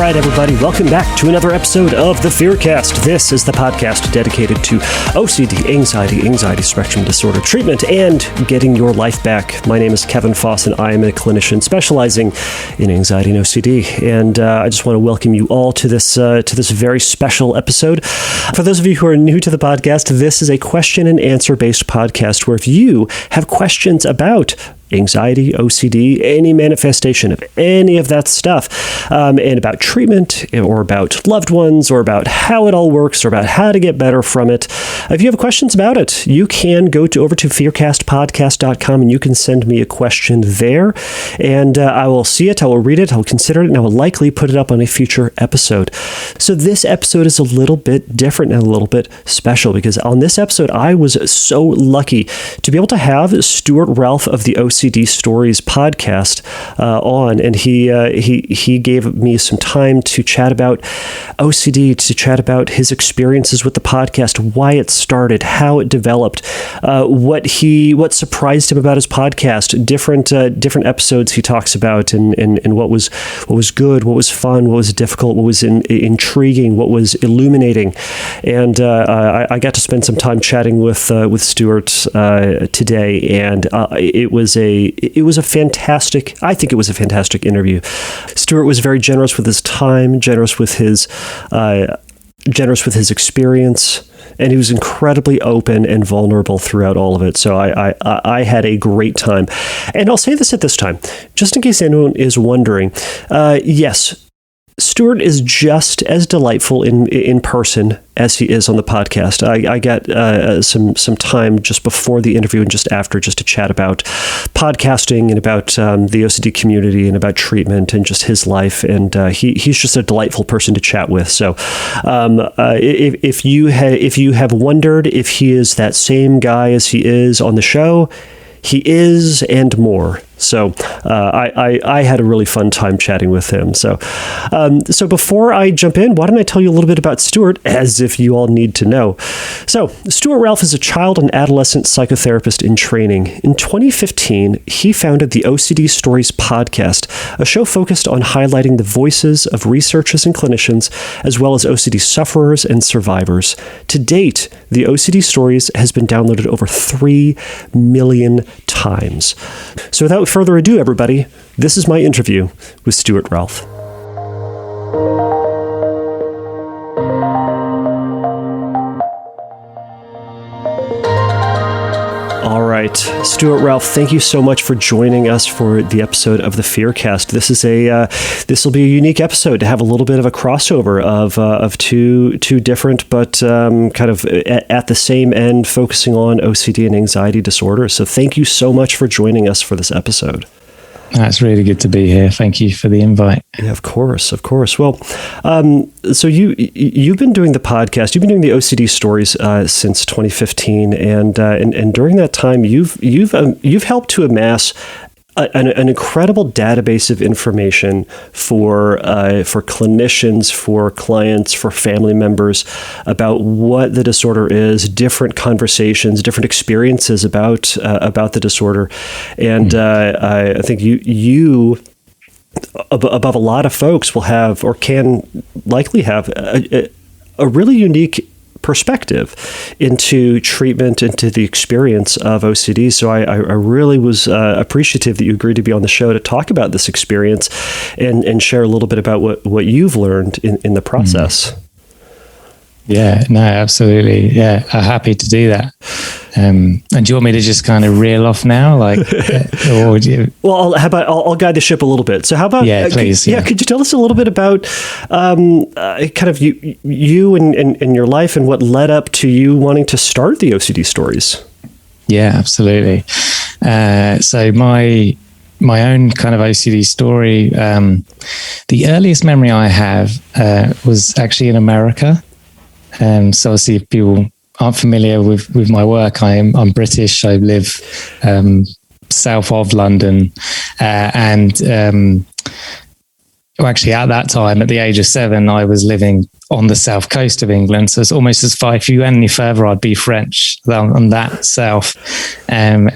right, everybody, welcome back to another episode of the Fearcast. This is the podcast dedicated to OCD, anxiety spectrum disorder treatment, and getting your life back. My name is Kevin Foss, and I am a clinician specializing in anxiety and OCD. And I just want to welcome you all to this very special episode. For those of you who are new to the podcast, this is a question and answer based podcast where if you have questions about anxiety, OCD, any manifestation of any of that stuff, and about treatment or about loved ones or about how it all works or about how to get better from it. If you have questions about it, you can go over to fearcastpodcast.com and you can send me a question there, and I will see it, I will read it, I will consider it, and I will likely put it up on a future episode. So this episode is a little bit different and a little bit special because on this episode, I was so lucky to be able to have Stuart Ralph of the OCD Stories podcast on, and he gave me some time to chat about OCD, to chat about his experiences with the podcast, why it started, how it developed, what surprised him about his podcast, different episodes he talks about, and what was good, what was fun, what was difficult, what was intriguing, what was illuminating, and I got to spend some time chatting with Stuart today, and it was a fantastic, I think it was a fantastic interview. Stuart was very generous with his time, generous with his experience, and he was incredibly open and vulnerable throughout all of it. So I had a great time. And I'll say this at this time, just in case anyone is wondering, yes, Stuart is just as delightful in person as he is on the podcast. I got some time just before the interview and just after just to chat about podcasting and about the OCD community and about treatment and just his life. And he's just a delightful person to chat with. So if you have wondered if he is that same guy as he is on the show, he is, and more. So I had a really fun time chatting with him. So before I jump in, why don't I tell you a little bit about Stuart, as if you all need to know. So Stuart Ralph is a child and adolescent psychotherapist in training. In 2015, he founded the OCD Stories podcast, a show focused on highlighting the voices of researchers and clinicians, as well as OCD sufferers and survivors. To date, the OCD Stories has been downloaded over 3 million times. So without further ado, everybody, this is my interview with Stuart Ralph. All right, Stuart Ralph, thank you so much for joining us for the episode of the Fearcast. This will be a unique episode to have a little bit of a crossover of two different, but kind of at the same end, focusing on OCD and anxiety disorders. So thank you so much for joining us for this episode. It's really good to be here. Thank you for the invite. Yeah, of course. Well, so you've been doing the podcast. You've been doing the OCD Stories since 2015, and during that time, you've helped to amass an incredible database of information for clinicians, for clients, for family members about what the disorder is, different conversations, different experiences about the disorder, and I think you above a lot of folks will have or can likely have a really unique perspective into treatment, into the experience of OCD. So I really was appreciative that you agreed to be on the show to talk about this experience and share a little bit about what you've learned in the process. Yeah, no, absolutely. Yeah, I'm happy to do that. And do you want me to just kind of reel off now, or would you? Well, I'll guide the ship a little bit. So how about please? Could you tell us a little bit about kind of you and your life and what led up to you wanting to start the OCD Stories? Yeah, absolutely. So my own kind of OCD story. The earliest memory I have was actually in America. So obviously, if people aren't familiar with my work, I'm British. I live south of London, and actually at that time, at the age of 7, I was living on the south coast of England. So it's almost as far, if you went any further, I'd be French on that south. And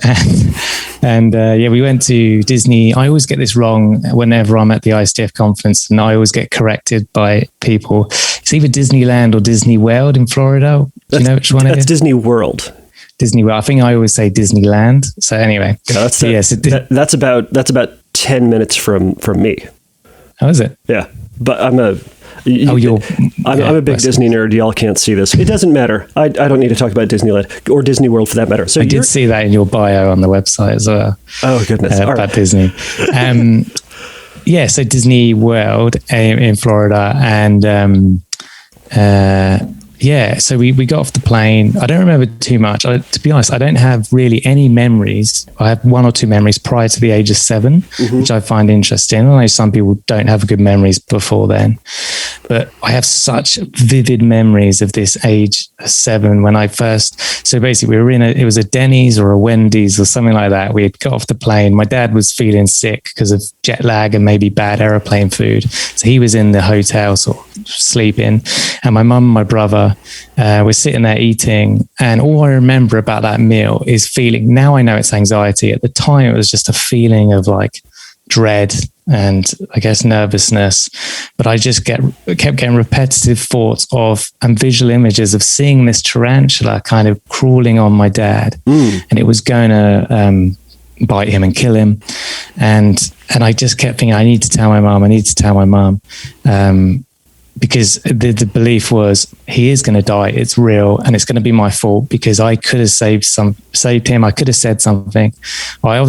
And we went to Disney. I always get this wrong whenever I'm at the ISTF conference, and I always get corrected by people. It's either Disneyland or Disney World in Florida. Do you know which one it is? That's Disney World. Disney World. I think I always say Disneyland. So anyway, that's about 10 minutes from me. How is it? Yeah, but I'm a big Disney nerd. Y'all can't see this. It doesn't matter. I don't need to talk about Disneyland or Disney World for that matter. So I did see that in your bio on the website as well. Oh goodness! About Disney. So Disney World in Florida, and so we got off the plane. I don't remember too much. To be honest, I don't have really any memories. I have one or two memories prior to the age of 7, which I find interesting. I know some people don't have good memories before then, but I have such vivid memories of this age 7 when I first. So basically, we were it was a Denny's or a Wendy's or something like that. We had got off the plane. My dad was feeling sick because of jet lag and maybe bad airplane food. So he was in the hotel sort of sleeping, and my mum and my brother we're sitting there eating, and all I remember about that meal is feeling. Now I know it's anxiety. At the time, it was just a feeling of like dread and I guess nervousness. But I just kept getting repetitive thoughts of and visual images of seeing this tarantula kind of crawling on my dad, and it was going to bite him and kill him. And I just kept thinking, I need to tell my mum. Because the belief was he is going to die. It's real, and it's going to be my fault because I could have saved him. I could have said something. Well,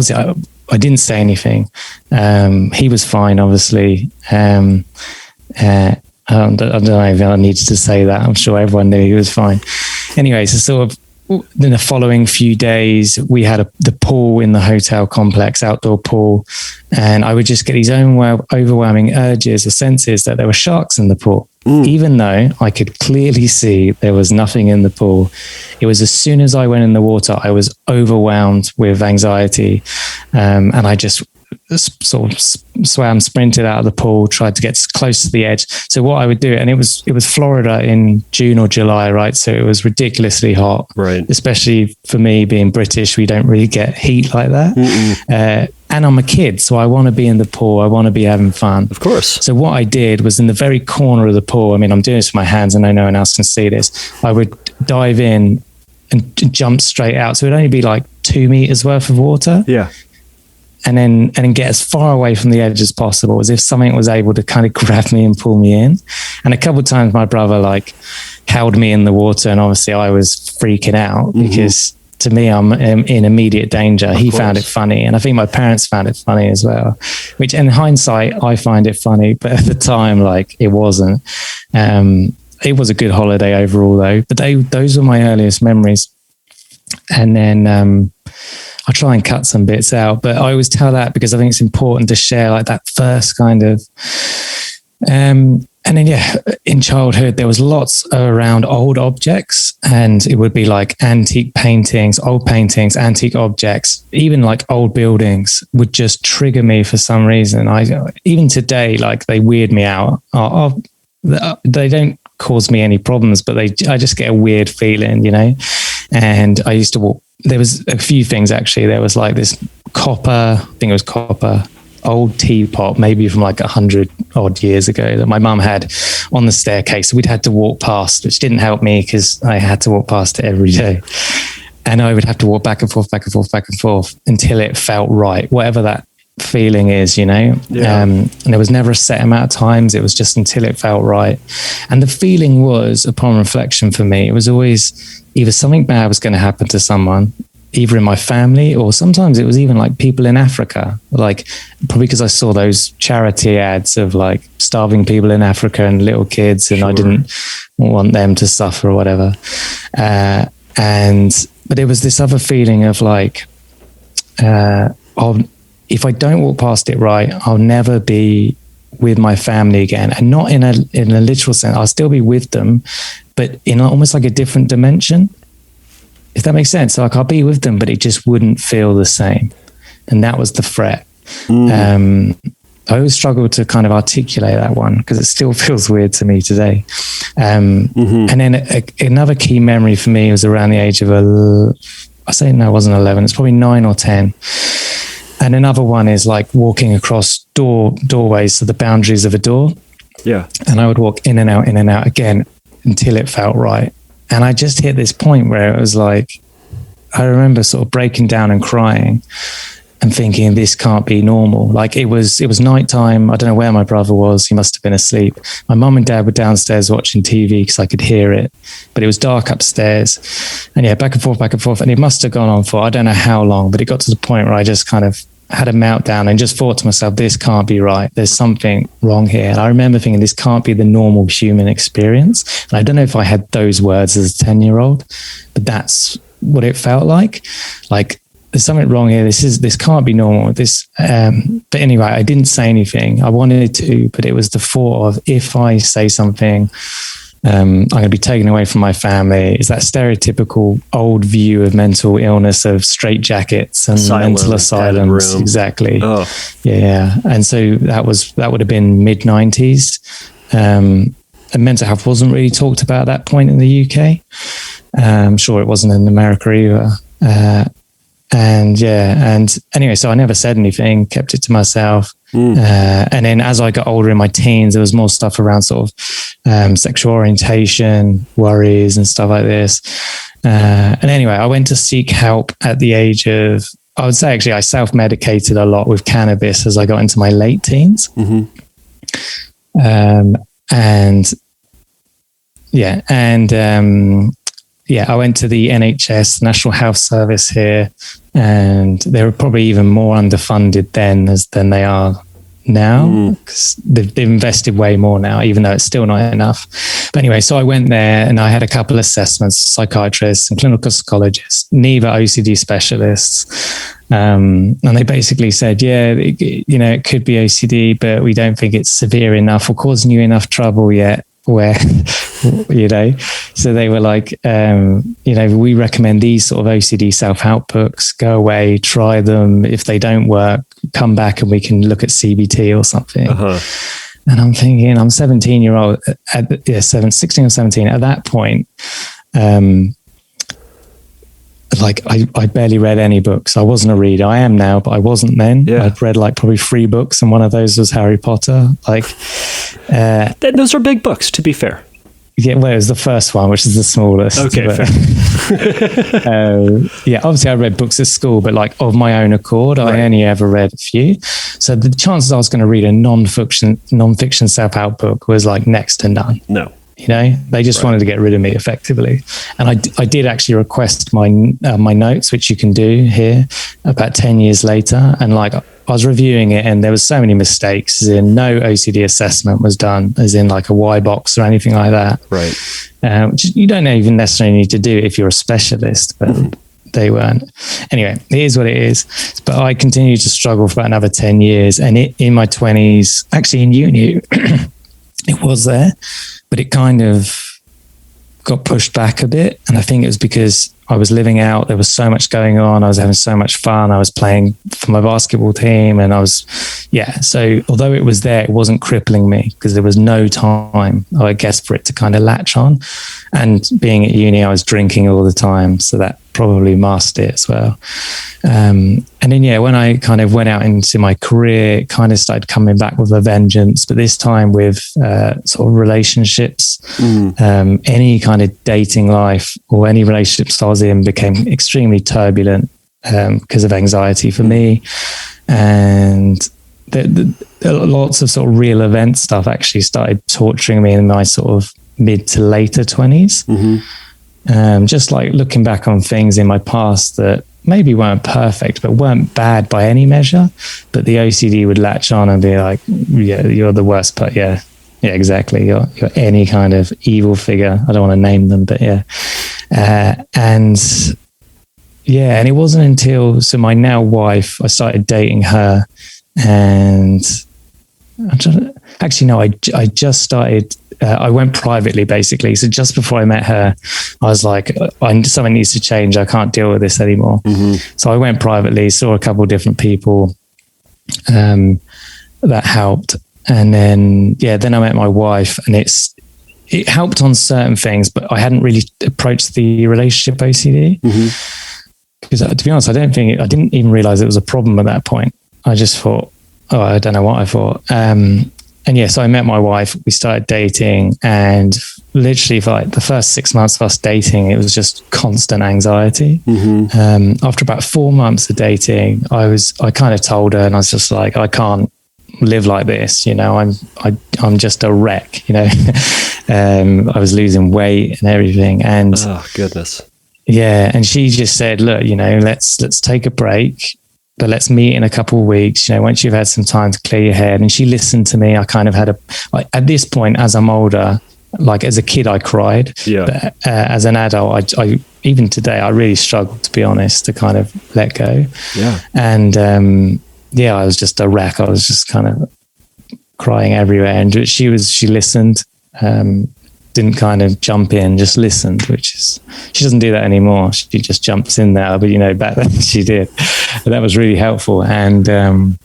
I didn't say anything. He was fine, obviously. I don't know if I needed to say that. I'm sure everyone knew he was fine. Anyway, so sort of in the following few days, we had the pool in the hotel complex, outdoor pool, and I would just get these overwhelming urges or senses that there were sharks in the pool. Even though I could clearly see there was nothing in the pool. It was as soon as I went in the water, I was overwhelmed with anxiety, and I just sort of sprinted out of the pool, tried to get close to the edge. So what I would do, and it was Florida in June or July, right? So it was ridiculously hot, right? Especially for me being British, we don't really get heat like that. And I'm a kid, so I want to be in the pool. I want to be having fun. Of course. So what I did was in the very corner of the pool, I mean, I'm doing this with my hands. I know no one else can see this. I would dive in and jump straight out. So it'd only be like 2 meters worth of water. Yeah. And then get as far away from the edge as possible, as if something was able to kind of grab me and pull me in. And a couple of times my brother like held me in the water, and obviously I was freaking out because to me, I'm in immediate danger. He found it funny, and I think my parents found it funny as well, which in hindsight, I find it funny, but at the time, like, it wasn't. It was a good holiday overall though, but those were my earliest memories. And then I'll try and cut some bits out, but I always tell that because I think it's important to share like that first kind of, and then, in childhood, there was lots around old objects, and it would be like antique paintings, old paintings, antique objects, even like old buildings would just trigger me for some reason. Even today, like they weird me out. They don't cause me any problems, but I just get a weird feeling, you know? And I used to walk. There was a few things actually. There was like this copper, old teapot, maybe from like 100 odd years ago, that my mum had on the staircase. We'd had to walk past, which didn't help me because I had to walk past it every day. And I would have to walk back and forth until it felt right, whatever that feeling is, you know? Yeah. And there was never a set amount of times. It was just until it felt right. And the feeling was, upon reflection for me, it was always either something bad was going to happen to someone, either in my family, or sometimes it was even like people in Africa, like probably because I saw those charity ads of like starving people in Africa and little kids, and I didn't want them to suffer or whatever. But there was this other feeling of like, if I don't walk past it right, I'll never be with my family again. And not in a literal sense, I'll still be with them, but in almost like a different dimension. If that makes sense. So like I'll be with them, but it just wouldn't feel the same. And that was the threat. I always struggle to kind of articulate that one because it still feels weird to me today. And then another key memory for me was around the age of, it wasn't 11, it's probably 9 or 10. And another one is like walking across doorways, so the boundaries of a door. Yeah. And I would walk in and out again until it felt right. And I just hit this point where it was like, I remember sort of breaking down and crying and thinking, this can't be normal. Like it was nighttime. I don't know where my brother was. He must have been asleep. My mum and dad were downstairs watching TV because I could hear it, but it was dark upstairs. And yeah, back and forth. And it must have gone on for, I don't know how long, but it got to the point where I just kind of had a meltdown and just thought to myself, this can't be right. There's something wrong here. And I remember thinking, this can't be the normal human experience. And I don't know if I had those words as a 10-year-old, but that's what it felt like. Like, there's something wrong here. This can't be normal. But anyway, I didn't say anything. I wanted to, but it was the thought of, if I say something, I'm going to be taken away from my family. Is that stereotypical old view of mental illness of straitjackets and mental asylums? Exactly. Oh. Yeah. And so that would have been mid-90s. And mental health wasn't really talked about at that point in the UK. I'm sure it wasn't in America either. And anyway, so I never said anything, kept it to myself. And then as I got older in my teens, there was more stuff around sort of sexual orientation, worries and stuff like this. And anyway, I went to seek help at the age of, I would say actually I self-medicated a lot with cannabis as I got into my late teens. Mm-hmm. I went to the NHS, National Health Service here, and they were probably even more underfunded then than they are now, because they've invested way more now, even though it's still not enough. But anyway, so I went there and I had a couple of assessments, psychiatrists and clinical psychologists, neither OCD specialists. And they basically said, it could be OCD, but we don't think it's severe enough or causing you enough trouble yet. Where, so they were like, we recommend these sort of OCD self-help books, go away, try them. If they don't work, come back and we can look at CBT or something. Uh-huh. And I'm thinking, I'm 16 or 17 at that point. I barely read any books. I wasn't a reader. I am now, but I wasn't then. Yeah. I'd read like probably 3 books, and one of those was Harry Potter. Those are big books, to be fair. Yeah, well, it was the first one, which is the smallest. Okay, but, fair. Obviously I read books at school, but like of my own accord, right. I only ever read a few. So the chances I was going to read a non-fiction self-help book was like next to none. No. They just wanted to get rid of me effectively. And I did actually request my notes, which you can do here about 10 years later. And like I was reviewing it and there was so many mistakes, as in no OCD assessment was done, as in like a Y box or anything like that. Right. Which you don't even necessarily need to do if you're a specialist, but they weren't. Anyway, it is what it is. But I continued to struggle for about another 10 years. And in my 20s, actually in uni, it was there. But it kind of got pushed back a bit. And I think it was because I was living out. There was so much going on. I was having so much fun. I was playing for my basketball team. And so although it was there, it wasn't crippling me because there was no time, I guess, for it to kind of latch on. And being at uni, I was drinking all the time. So that probably masked it as well. And then, when I kind of went out into my career, it kind of started coming back with a vengeance, but this time with sort of relationships. Any kind of dating life or any relationships I was in became extremely turbulent because of anxiety for me. And lots of sort of real event stuff actually started torturing me in my sort of mid to later 20s. Just like looking back on things in my past that maybe weren't perfect, but weren't bad by any measure. But the OCD would latch on and be like, yeah, you're the worst. But yeah, exactly. You're any kind of evil figure. I don't want to name them, but yeah. And it wasn't until, so my now wife, I started dating her, and I just started, I went privately basically. So just before I met her, I was like, something needs to change. I can't deal with this anymore. So I went privately, saw a couple of different people that helped. And then I met my wife, and it helped on certain things, but I hadn't really approached the relationship OCD. because to be honest, I didn't even realize it was a problem at that point. I just thought, oh, I don't know what I thought. And yeah, so I met my wife, we started dating, and literally for like the first 6 months of us dating, it was just constant anxiety. After about 4 months of dating, I kind of told her, and I was just like, I can't live like this, you know, I'm just a wreck, you know. I was losing weight and everything. And oh goodness. Yeah. And she just said, look, you know, let's take a break, but let's meet in a couple of weeks, you know, once you've had some time to clear your head. And she listened to me. I kind of had at this point, as I'm older, like as a kid, I cried. Yeah. But, as an adult, I even today, I really struggle, to be honest, to kind of let go. Yeah. And, yeah, I was just a wreck. I was just kind of crying everywhere. And she listened, didn't kind of jump in, just listened, which is, she doesn't do that anymore. She just jumps in there. But, you know, back then she did. But that was really helpful. And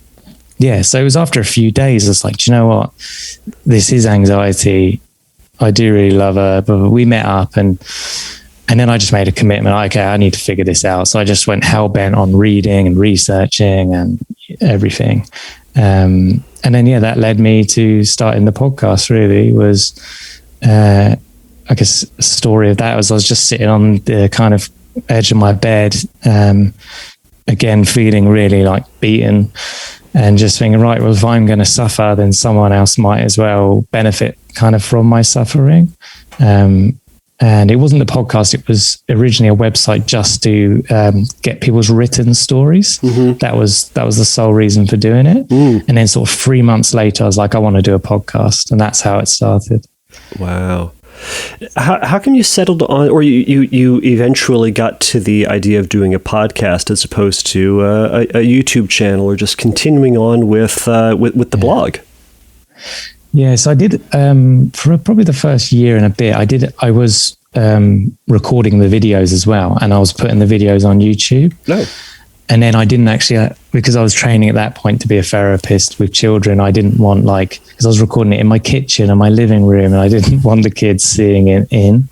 yeah, so it was after a few days, it's like, do you know what? This is anxiety. I do really love her. But we met up and then I just made a commitment. Okay, I need to figure this out. So I just went hell bent on reading and researching and everything. And then, yeah, that led me to starting the podcast. Really was, I guess, the story of that was I was just sitting on the kind of edge of my bed, again, feeling really like beaten and just thinking, right, well, if I'm going to suffer, then someone else might as well benefit kind of from my suffering. And it wasn't the podcast, it was originally a website just to get people's written stories. That was the sole reason for doing it. And then sort of 3 months later, I was like, I want to do a podcast. And that's how it started. Wow. How come you settled on, or you eventually got to the idea of doing a podcast as opposed to a YouTube channel, or just continuing on with the blog? Yeah, so I did for probably the first year and a bit. I was recording the videos as well, and I was putting the videos on YouTube. No. And then I didn't actually, because I was training at that point to be a therapist with children, I didn't want because I was recording it in my kitchen and my living room, and I didn't want the kids seeing it in.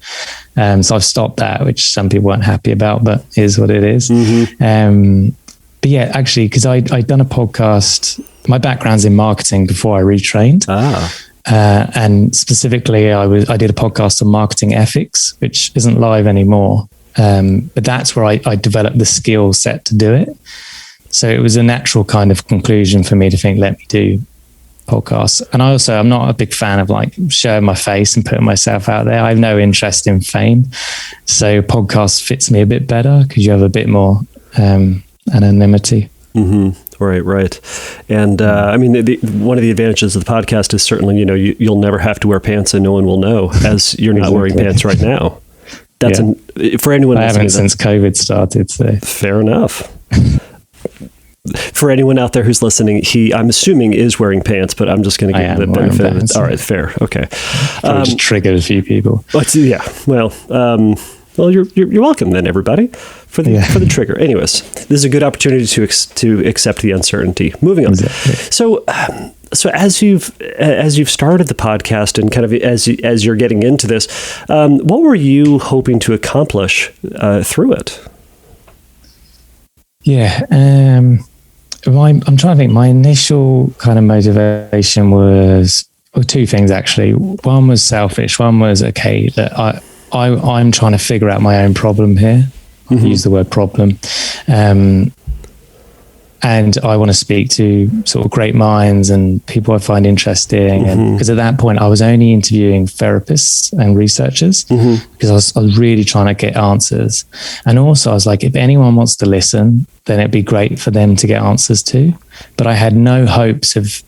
So I've stopped that, which some people weren't happy about, but is what it is. But yeah, actually, because I'd done a podcast, my background's in marketing before I retrained. And specifically, I did a podcast on marketing ethics, which isn't live anymore. But that's where I developed the skill set to do it. So it was a natural kind of conclusion for me to think, let me do podcasts. And I'm not a big fan of like showing my face and putting myself out there. I have no interest in fame. So podcast fits me a bit better because you have a bit more anonymity. Right. And I mean, one of the advantages of the podcast is certainly, you know, you'll never have to wear pants and no one will know, as you're not wearing pants right now. That's for anyone. I haven't since COVID started. So fair enough. For anyone out there who's listening, I'm assuming is wearing pants, but I'm just going to give the benefit of it. All right, fair, okay. Just triggered a few people. Yeah, well, you're welcome then, everybody, for the trigger. Anyways, this is a good opportunity to accept the uncertainty. Moving on. Exactly. So as you've started the podcast and kind of as you're getting into this, what were you hoping to accomplish through it? Yeah, I'm trying to think. My initial kind of motivation was two things actually. One was selfish. One was okay, that I'm trying to figure out my own problem here. Use the word problem. And I want to speak to sort of great minds and people I find interesting. And because at that point I was only interviewing therapists and researchers because I was really trying to get answers. And also I was like, if anyone wants to listen, then it'd be great for them to get answers too. But I had no hopes of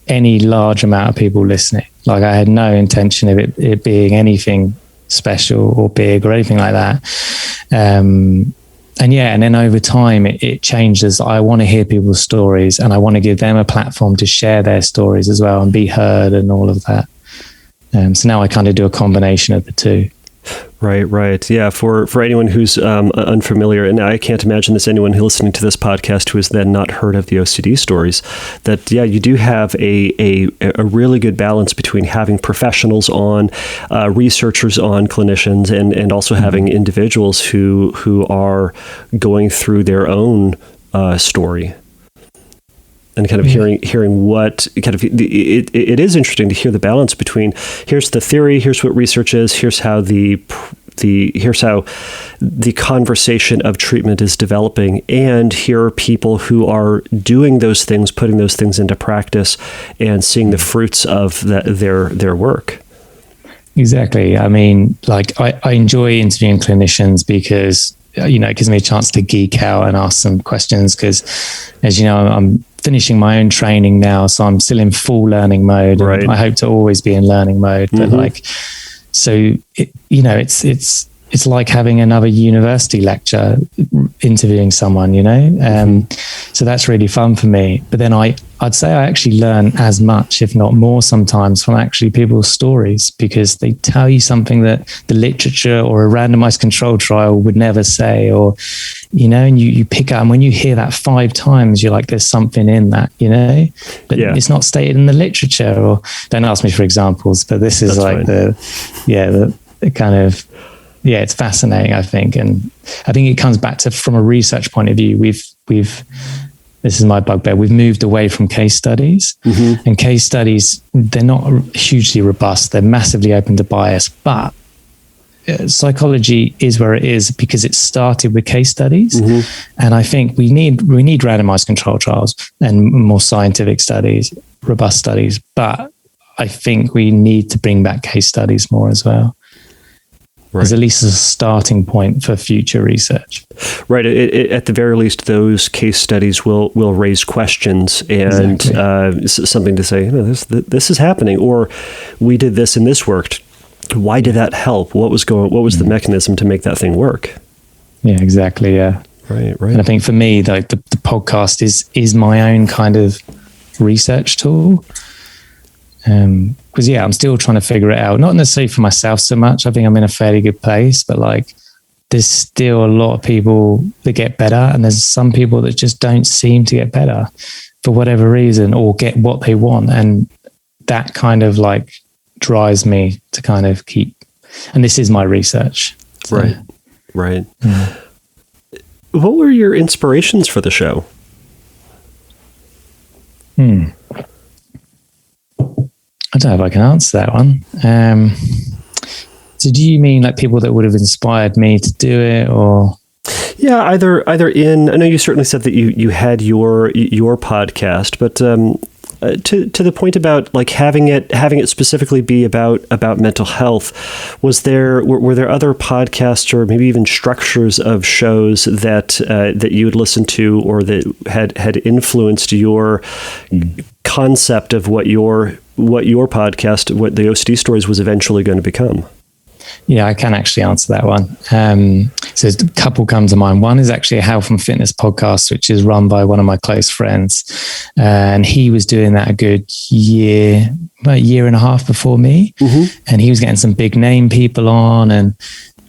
any large amount of people listening. Like I had no intention of it being anything special or big or anything like that. And then over time it changes. I want to hear people's stories and I want to give them a platform to share their stories as well and be heard and all of that. So now I kind of do a combination of the two. Right. Yeah. For anyone who's unfamiliar, and I can't imagine there's anyone who's listening to this podcast who has then not heard of the OCD stories, that, yeah, you do have a really good balance between having professionals on, researchers on, clinicians, and also having individuals who are going through their own story. And kind of hearing what kind of it is interesting to hear the balance between here's the theory, here's what research is, here's how the conversation of treatment is developing, and here are people who are doing those things, putting those things into practice, and seeing the fruits of their work. Exactly. I mean, like I enjoy interviewing clinicians because it gives me a chance to geek out and ask some questions. Because, as you know, I'm finishing my own training now, so I'm still in full learning mode. Right. I hope to always be in learning mode. But it's like having another university lecture, interviewing someone, so that's really fun for me. But then I'd say I actually learn as much, if not more sometimes, from actually people's stories, because they tell you something that the literature or a randomized control trial would never say, or, and you pick up, and when you hear that 5 times, you're like, there's something in that, but it's not stated in the literature. Or don't ask me for examples, but this is the kind of, it's fascinating, I think. And I think it comes back to, from a research point of view, we've this is my bugbear, we've moved away from case studies. And case studies, they're not hugely robust. They're massively open to bias, but psychology is where it is because it started with case studies. And I think we need randomized control trials and more scientific studies, robust studies. But I think we need to bring back case studies more as well. Right. As at least a starting point for future research. Right. At the very least, those case studies will raise questions and something to say, this is happening, or we did this and this worked. Why did that help? What was the mechanism to make that thing work? Yeah, exactly. Yeah. Right. And I think for me, the podcast is my own kind of research tool. Because I'm still trying to figure it out, not necessarily for myself so much. I think I'm in a fairly good place, but like there's still a lot of people that get better, and there's some people that just don't seem to get better for whatever reason, or get what they want. And that kind of like drives me to kind of keep, and this is my research. So, right. Yeah. What were your inspirations for the show? I don't know if I can answer that one. So do you mean like people that would have inspired me to do it, or? Yeah, either in, I know you certainly said that you had your podcast, but to the point about like having it specifically be about mental health, were there other podcasts or maybe even structures of shows that you would listen to, or that had influenced your concept of what your podcast, what the OCD stories was eventually going to become? Yeah, I can actually answer that one. So a couple come to mind. One is actually a health and fitness podcast, which is run by one of my close friends. And he was doing that about a year and a half before me. And he was getting some big name people on, and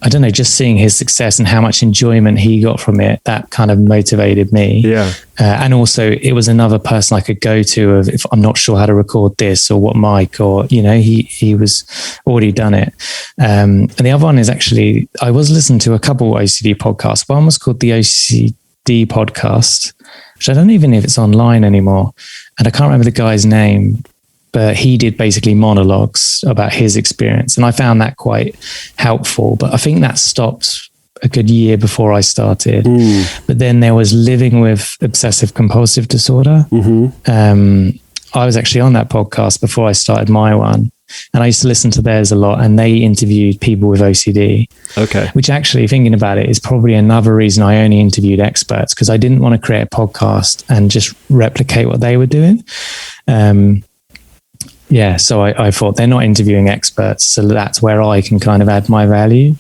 I don't know, just seeing his success and how much enjoyment he got from it, that kind of motivated me. Yeah. And also it was another person I could go to if I'm not sure how to record this or what mic, or, he was already done it. And the other one is actually, I was listening to a couple OCD podcasts. One was called the OCD podcast, which I don't even know if it's online anymore. And I can't remember the guy's name, but he did basically monologues about his experience. And I found that quite helpful. But I think that stopped a good year before I started. But then there was Living with Obsessive Compulsive Disorder. I was actually on that podcast before I started my one. And I used to listen to theirs a lot, and they interviewed people with OCD. Okay. Which actually, thinking about it, is probably another reason I only interviewed experts, because I didn't want to create a podcast and just replicate what they were doing. So I thought they're not interviewing experts, so that's where I can kind of add my value.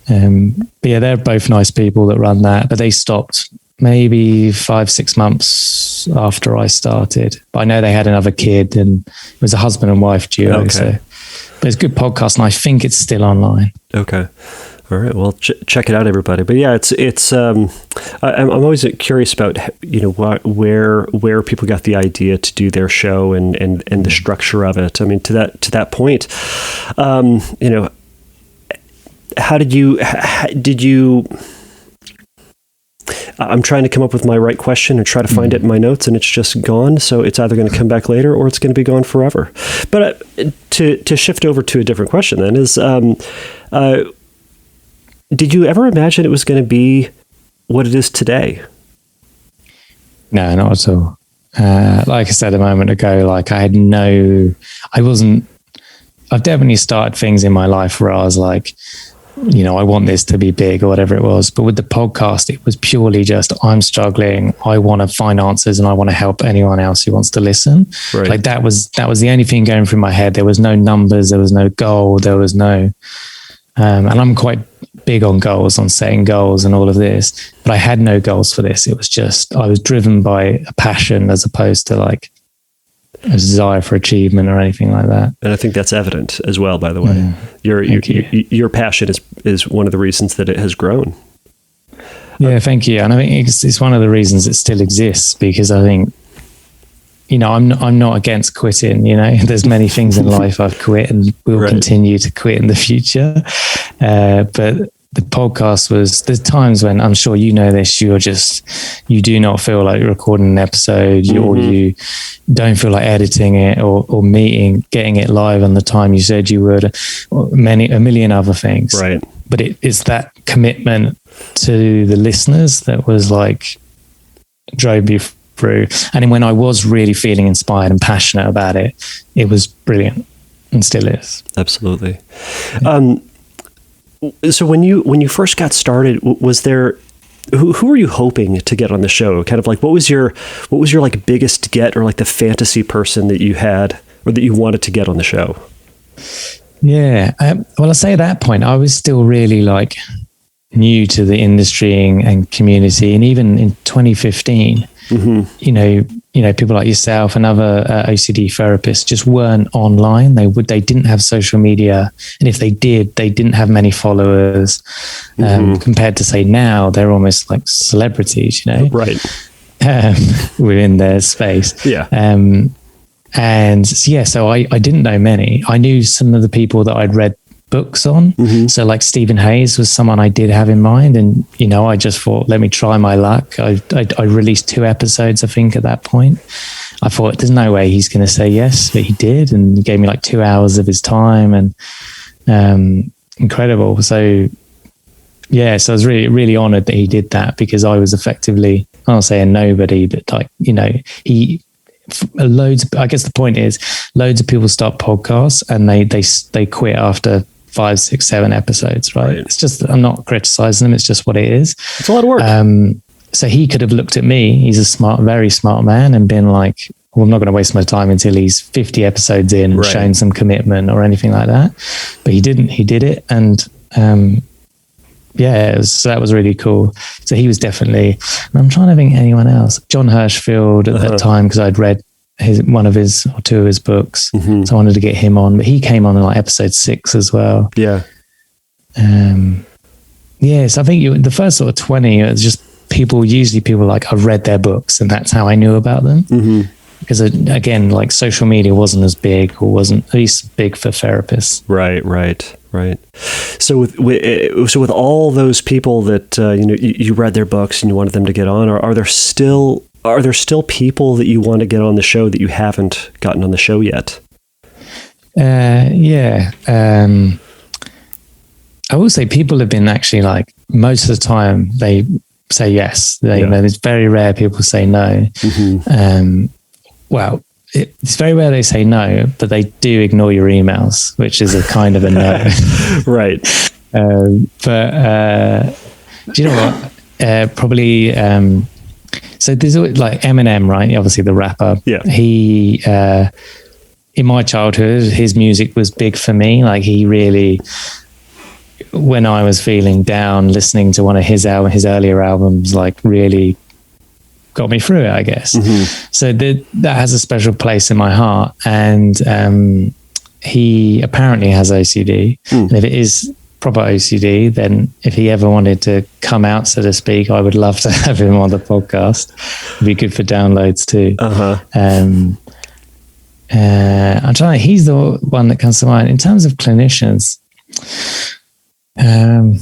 But yeah, they're both nice people that run that, but they stopped maybe 5-6 months after I started. But I know they had another kid, and it was a husband and wife duo. Okay. So, but it's a good podcast, and I think it's still online. Okay. All right. Well, check it out, everybody. But yeah, I'm always curious about, where people got the idea to do their show and the structure of it. I mean, to that point, how did you, I'm trying to come up with my right question and try to find it in my notes, and it's just gone. So it's either going to come back later or it's going to be gone forever. But to shift over to a different question then is, did you ever imagine it was going to be what it is today? No, not at all. Like I said a moment ago, like I've definitely started things in my life where I was like, I want this to be big or whatever it was. But with the podcast, it was purely just, I'm struggling. I want to find answers and I want to help anyone else who wants to listen. Right. Like that was the only thing going through my head. There was no numbers. There was no goal. There was no, and I'm quite big on goals, on setting goals and all of this, but I had no goals for this. It was just, I was driven by a passion as opposed to like a desire for achievement or anything like that. And I think that's evident as well, by the way. Your passion is one of the reasons that it has grown. Yeah, thank you. And I think it's one of the reasons it still exists, because I think, I'm not against quitting. There's many things in life I've quit and will continue to quit in the future. But the podcast there's times when, I'm sure this, you do not feel like you're recording an episode, or you don't feel like editing it or getting it live on the time you said you would, or a million other things. Right. But it's that commitment to the listeners that was like, drove me through. And when I was really feeling inspired and passionate about it, it was brilliant and still is. Absolutely. So when you first got started, was there, who were you hoping to get on the show? Kind of like, what was your like biggest get, or like the fantasy person that you had or that you wanted to get on the show? Yeah. Well, I say at that point, I was still really like new to the industry and community. And even in 2015, people like yourself and other OCD therapists just weren't online. They didn't have social media. And if they did, they didn't have many followers compared to, say, now they're almost like celebrities, Right. Within their space. Yeah. So I didn't know many. I knew some of the people that I'd read books on. So like Stephen Hayes was someone I did have in mind, and I just thought, let me try my luck. I released 2 episodes, I think, at that point. I thought, there's no way he's going to say yes, but he did, and he gave me like 2 hours of his time, and incredible. So I was really, really honored that he did that, because I was effectively, I don't say a nobody, but like, I guess the point is, loads of people start podcasts and they quit after 5, 6, 7 episodes, right? It's just, I'm not criticizing them. It's just what it is. It's a lot of work. So he could have looked at me. He's a very smart man, and been like, well, I'm not going to waste my time until he's 50 episodes in and shown some commitment or anything like that. But he didn't. He did it. And so that was really cool. So he was definitely, I'm trying to think anyone else. John Hirschfield at that time, because I'd read one of his or 2 of his books. So I wanted to get him on, but he came on in like episode 6 as well. Yeah. So I think the first sort of 20, it was just usually people like, I've read their books, and that's how I knew about them. Because again, like social media wasn't as big, or wasn't at least big for therapists. Right. So with all those people that you read their books and you wanted them to get on, are there still people that you want to get on the show that you haven't gotten on the show yet? I will say people have been actually, like, most of the time they say yes. It's very rare people say no. It's very rare they say no, but they do ignore your emails, which is a kind of a no. Right. But do you know what? Probably. So there's like Eminem, right? Obviously the rapper. Yeah. He, in my childhood, his music was big for me. Like he really, when I was feeling down, listening to one of his earlier albums, like really got me through it, I guess. So that has a special place in my heart. And he apparently has OCD. And if it is proper OCD, then if he ever wanted to come out, so to speak, I would love to have him on the podcast. It'd be good for downloads too. I'm trying. He's the one that comes to mind in terms of clinicians. I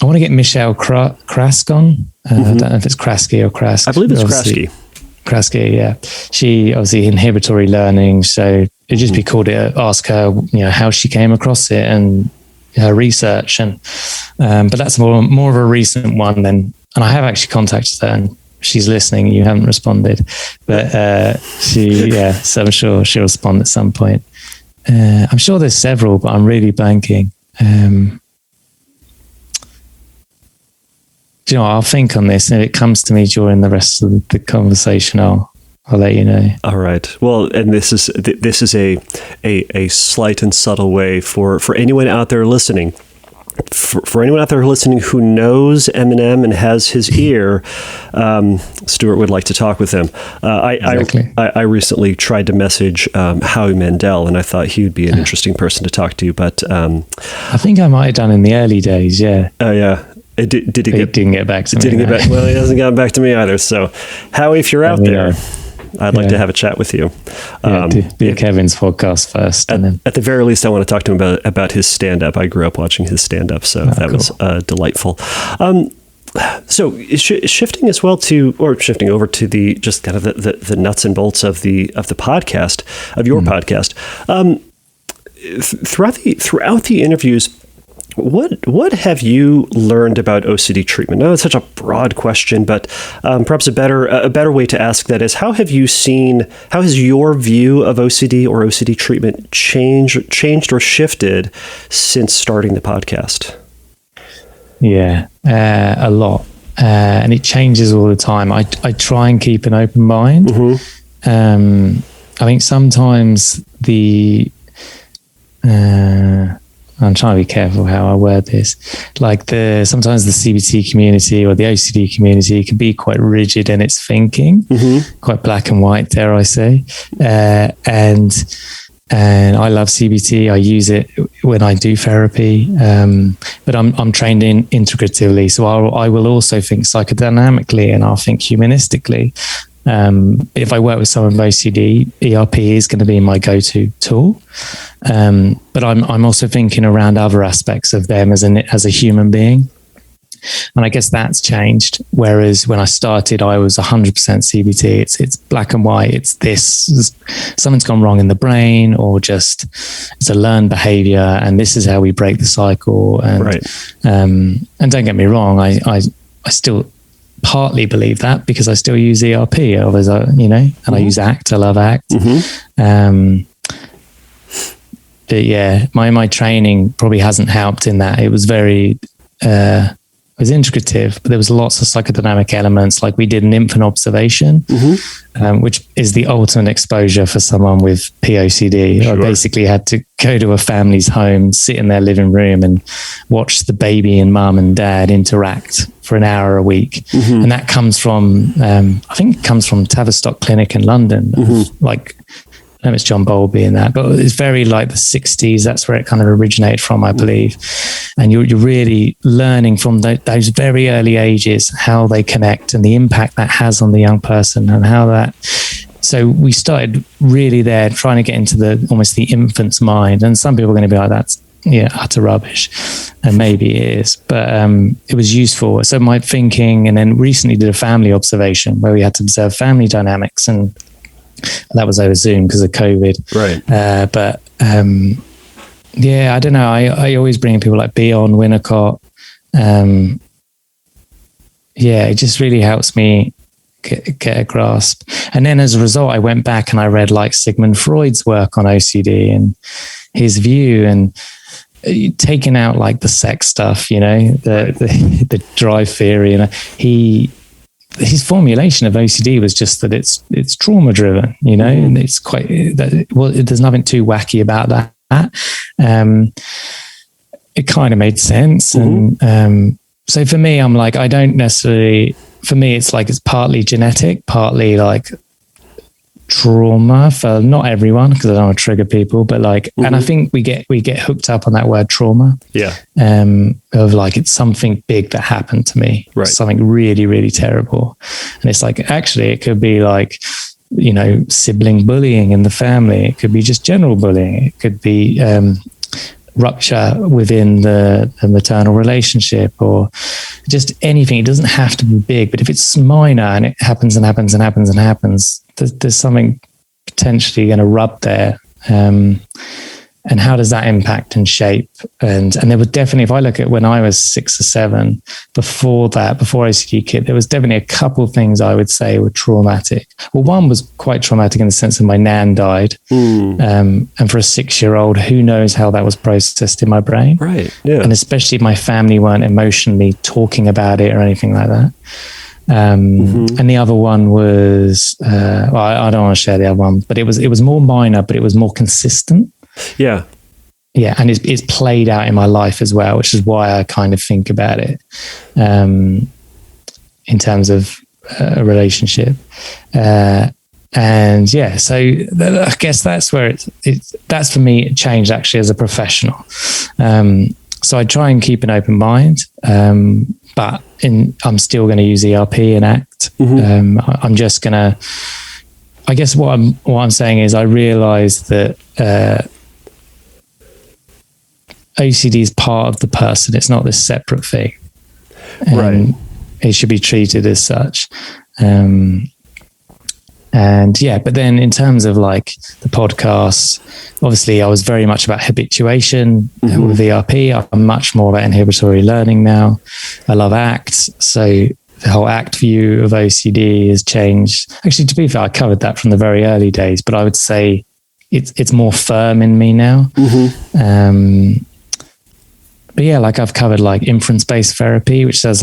want to get Michelle Krask on. I don't know if it's Krasky or Krask. I believe it's Krasky. Krasky, yeah. She obviously inhibitory learning, so it'd just be cool to ask her, how she came across it and her research. And but that's more of a recent one then. And I have actually contacted her, and she's listening. You haven't responded, but so I'm sure she'll respond at some point. I'm sure there's several, but I'm really blanking. I'll think on this, and if it comes to me during the rest of the conversation, I'll let you know. All right. Well, and this is a slight and subtle way for anyone out there listening. For anyone out there listening who knows Eminem and has his ear, Stuart would like to talk with him. Exactly. I recently tried to message Howie Mandel, and I thought he would be an interesting person to talk to. But I think I might have done in the early days. Yeah. Oh yeah. Didn't get back to me. Didn't get back. Well, he hasn't gotten back to me either. So, Howie, if you're out there, I'd like to have a chat with you. Do Kevin's podcast first. At the very least, I want to talk to him about his stand-up. I grew up watching his stand-up, so that was delightful. So shifting over to the just kind of the nuts and bolts of the podcast, of your podcast. Throughout the interviews, what have you learned about OCD treatment? Now, it's such a broad question, but perhaps a better way to ask that is, how has your view of OCD or OCD treatment changed or shifted since starting the podcast? Yeah, a lot. And it changes all the time. I try and keep an open mind. I think sometimes I'm trying to be careful how I word this. Like sometimes the CBT community or the OCD community can be quite rigid in its thinking, quite black and white, dare I say. And I love CBT. I use it when I do therapy, but I'm trained integratively. So I will also think psychodynamically, and I'll think humanistically. If I work with someone with OCD, ERP is going to be my go-to tool. But I'm also thinking around other aspects of them as a human being. And I guess that's changed. Whereas when I started, I was 100% CBT. It's black and white. It's this, something's gone wrong in the brain, or just it's a learned behavior, and this is how we break the cycle. And, right. And don't get me wrong, I still partly believe that, because I still use ERP, and I use ACT. I love ACT. But yeah, my training probably hasn't helped in that. It was very, it was integrative, but there was lots of psychodynamic elements. Like we did an infant observation, which is the ultimate exposure for someone with POCD. Sure. I basically had to go to a family's home, sit in their living room and watch the baby and mum and dad interact for an hour a week. And that comes from, I think it comes from Tavistock Clinic in London. Like, I know it's John Bowlby in that, but it's very like the 60s. That's where it kind of originated from, I believe. And you're really learning from those very early ages how they connect and the impact that has on the young person, and how that. So we started really there trying to get into almost the infant's mind. And some people are going to be like, that's utter rubbish. And maybe it is, but it was useful. So my thinking, and then recently did a family observation where we had to observe family dynamics, and that was over Zoom because of COVID. Right. But I don't know. I always bring in people like Bjorn Winnicott. It just really helps me get a grasp. And then as a result, I went back and I read like Sigmund Freud's work on OCD and his view, and taking out like the sex stuff, the drive theory, and his formulation of OCD was just that it's trauma driven, and it's quite there's nothing too wacky about that. It kind of made sense. And so for me, I'm like, I don't necessarily, for me, it's like it's partly genetic, partly like trauma for not everyone, because I don't want to trigger people, but like, and I think we get hooked up on that word trauma. Yeah. Of like, it's something big that happened to me, right. Something really, really terrible. And it's like, actually, it could be like, you know, sibling bullying in the family. It could be just general bullying. It could be rupture within the maternal relationship, or just anything. It doesn't have to be big, but if it's minor and it happens and happens and happens and happens, there's something potentially going to rub there. And how does that impact and shape? And there were definitely, if I look at when I was 6 or 7, before OCD Kit, there was definitely a couple of things I would say were traumatic. Well, one was quite traumatic in the sense that my nan died. And for a 6-year-old, who knows how that was processed in my brain? Right. Yeah. And especially if my family weren't emotionally talking about it or anything like that. And the other one was, well, I don't want to share the other one, but it was more minor, but it was more consistent. Yeah. Yeah. And it's played out in my life as well, which is why I kind of think about it in terms of a relationship. And yeah, so I guess that's where that's for me, it changed actually as a professional. So I try and keep an open mind, but I'm still going to use ERP and ACT. I'm just going to, I guess what I'm saying is I realize that OCD is part of the person. It's not this separate thing. Right. It should be treated as such. And yeah, but then in terms of like the podcasts, obviously I was very much about habituation with ERP. I'm much more about inhibitory learning now. I love ACT. So the whole ACT view of OCD has changed. Actually, to be fair, I covered that from the very early days, but I would say it's more firm in me now. But yeah, like I've covered like inference-based therapy, which does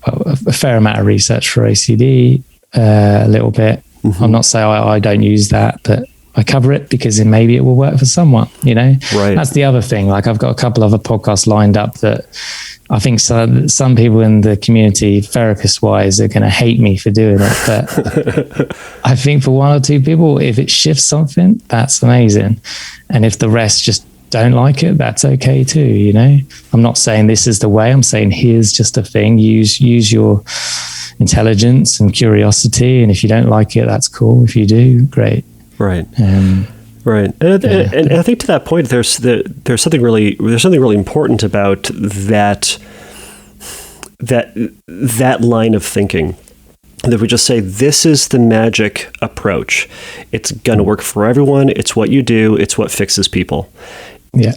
a fair amount of research for OCD, a little bit. I'm not saying I don't use that, but I cover it because maybe it will work for someone, you know? Right. That's the other thing. Like I've got a couple of other podcasts lined up that I think some people in the community, therapist-wise, are going to hate me for doing it. But I think for 1 or 2 people, if it shifts something, that's amazing. And if the rest just don't like it, that's okay too, you know? I'm not saying this is the way. I'm saying here's just a thing. Use your intelligence and curiosity, and if you don't like it, that's cool. If you do, great. Right. Right. And I think to that point, there's something really important about that line of thinking. That we just say, this is the magic approach. It's going to work for everyone. It's what you do. It's what fixes people. Yeah.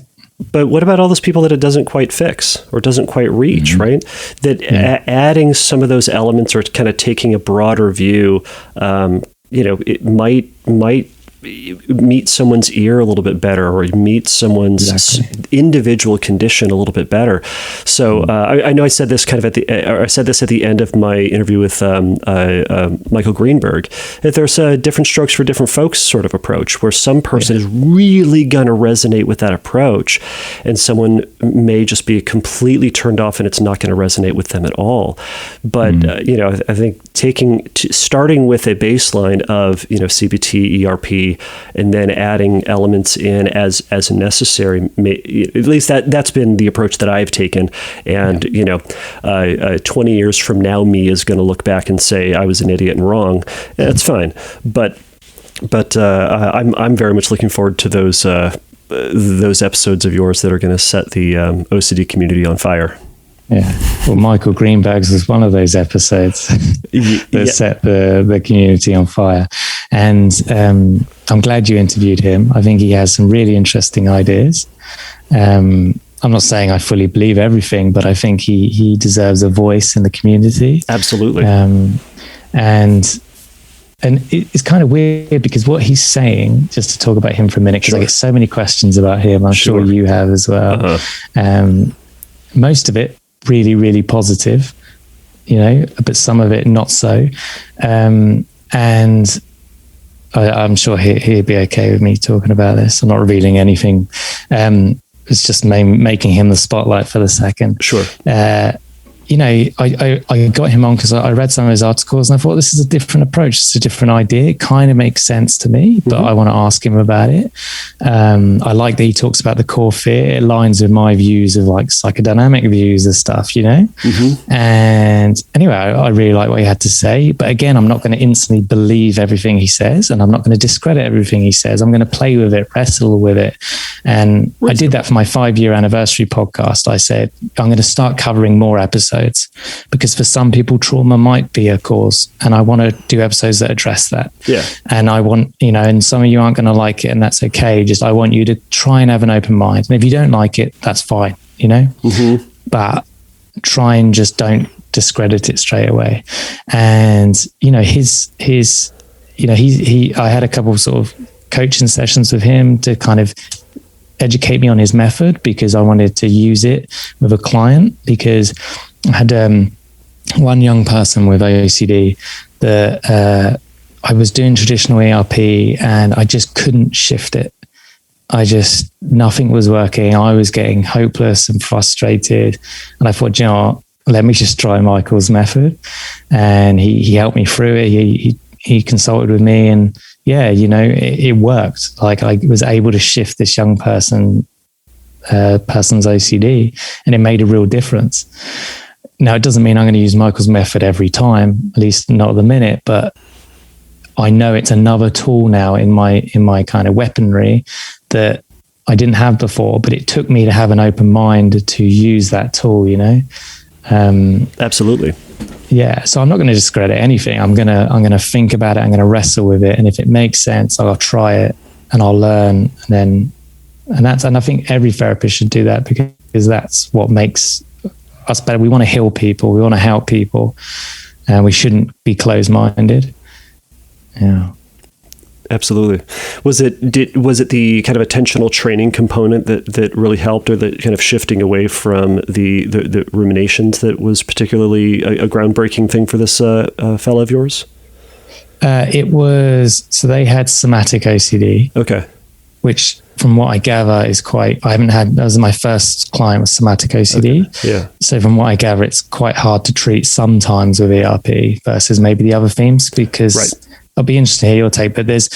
But what about all those people that it doesn't quite fix or doesn't quite reach, right? That adding some of those elements or kind of taking a broader view, it might meet someone's ear a little bit better, or meet someone's individual condition a little bit better. So I know I said this kind of at the end of my interview with Michael Greenberg, that there's a different strokes for different folks sort of approach, where some person is really going to resonate with that approach, and someone may just be completely turned off and it's not going to resonate with them at all. But I think starting with a baseline of CBT, ERP, and then adding elements in as necessary. At least that's been the approach that I've taken. And 20 years from now, me is going to look back and say I was an idiot and wrong. That's fine. But I'm very much looking forward to those episodes of yours that are going to set the OCD community on fire. Yeah. Well, Michael Greenberg's was one of those episodes that set the community on fire. And I'm glad you interviewed him. I think he has some really interesting ideas. I'm not saying I fully believe everything, but I think he deserves a voice in the community. Absolutely. And it's kind of weird because what he's saying, just to talk about him for a minute, because I get so many questions about him. I'm sure you have as well. Most of it really, really positive, but some of it not so. And I'm sure he'd be okay with me talking about this. I'm not revealing anything. It's just making him the spotlight for the second. Sure. I got him on because I read some of his articles and I thought this is a different approach. It's a different idea. It kind of makes sense to me, but I want to ask him about it. I like that he talks about the core fear. It aligns with my views of like psychodynamic views of stuff, And anyway, I really like what he had to say. But again, I'm not going to instantly believe everything he says, and I'm not going to discredit everything he says. I'm going to play with it, wrestle with it. And I did that for my 5-year anniversary podcast. I said, I'm going to start covering more episodes because for some people, trauma might be a cause. And I want to do episodes that address that. Yeah. And I want, and some of you aren't going to like it, and that's okay. Just, I want you to try and have an open mind. And if you don't like it, that's fine, but try and just don't discredit it straight away. And, I had a couple of sort of coaching sessions with him to kind of educate me on his method because I wanted to use it with a client, because I had one young person with OCD that I was doing traditional ERP and I just couldn't shift it. Nothing was working. I was getting hopeless and frustrated. And I thought, let me just try Michael's method. And he helped me through it. He consulted with me, and it worked. Like I was able to shift this young person's OCD, and it made a real difference. Now, it doesn't mean I'm going to use Michael's method every time, at least not at the minute, but I know it's another tool now in my kind of weaponry that I didn't have before, but it took me to have an open mind to use that tool, Absolutely. Yeah. So I'm not going to discredit anything. I'm going to think about it. I'm going to wrestle with it. And if it makes sense, I'll try it and I'll learn. And I think every therapist should do that because that's what makes us better. We want to heal people. We want to help people, and we shouldn't be closed-minded. Yeah. Absolutely. Was it the kind of attentional training component that really helped, or the kind of shifting away from the ruminations that was particularly a groundbreaking thing for this fellow of yours? It was, so they had somatic OCD. Okay. Which, from what I gather, is that was my first client with somatic OCD. Okay. Yeah. So from what I gather, it's quite hard to treat sometimes with ERP versus maybe the other themes, because right. I'll be interested to hear your take, but there's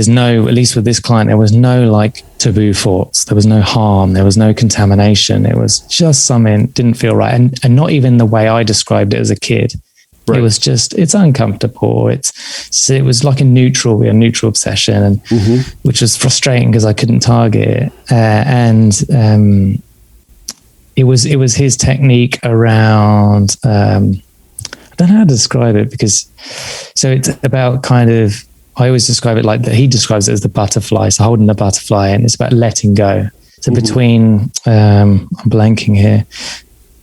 no, at least with this client, there was no like taboo thoughts. There was no harm. There was no contamination. It was just something didn't feel right. And not even the way I described it as a kid. Right. It was just, it's uncomfortable. It was like a neutral obsession, and which was frustrating because I couldn't target it. It was his technique around, I don't know how to describe it, because so it's about kind of, I always describe it like that. He describes it as the butterfly, so holding the butterfly, and it's about letting go. So between, I'm blanking here,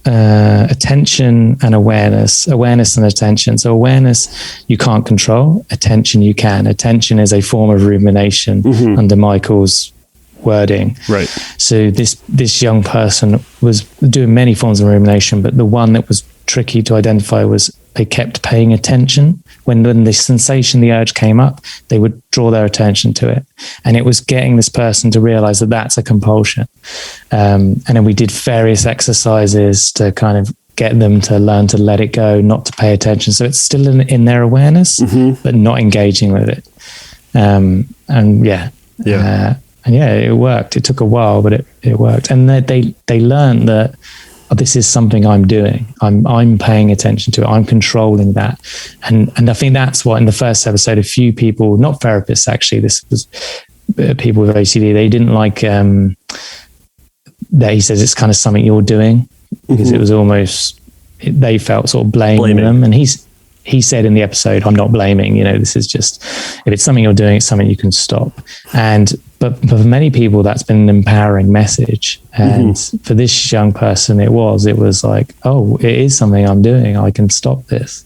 attention and awareness and attention. So awareness, you can't control. Attention, you can. Attention is a form of rumination under Michael's wording. Right. So this young person was doing many forms of rumination, but the one that was tricky to identify was they kept paying attention. When the sensation, the urge came up, they would draw their attention to it. And it was getting this person to realize that that's a compulsion. And then we did various exercises to kind of get them to learn to let it go, not to pay attention. So it's still in their awareness, but not engaging with it. And it worked. It took a while, but it worked. And they learned that this is something I'm doing. I'm paying attention to it. I'm controlling that. And I think that's what in the first episode, a few people, not therapists actually, this was people with OCD, they didn't like that he says it's kind of something you're doing, because it was almost, they felt sort of blaming them. And he said in the episode, I'm not blaming, this is just, if it's something you're doing, it's something you can stop. But for many people, that's been an empowering message. And for this young person, it was like, oh, it is something I'm doing. I can stop this.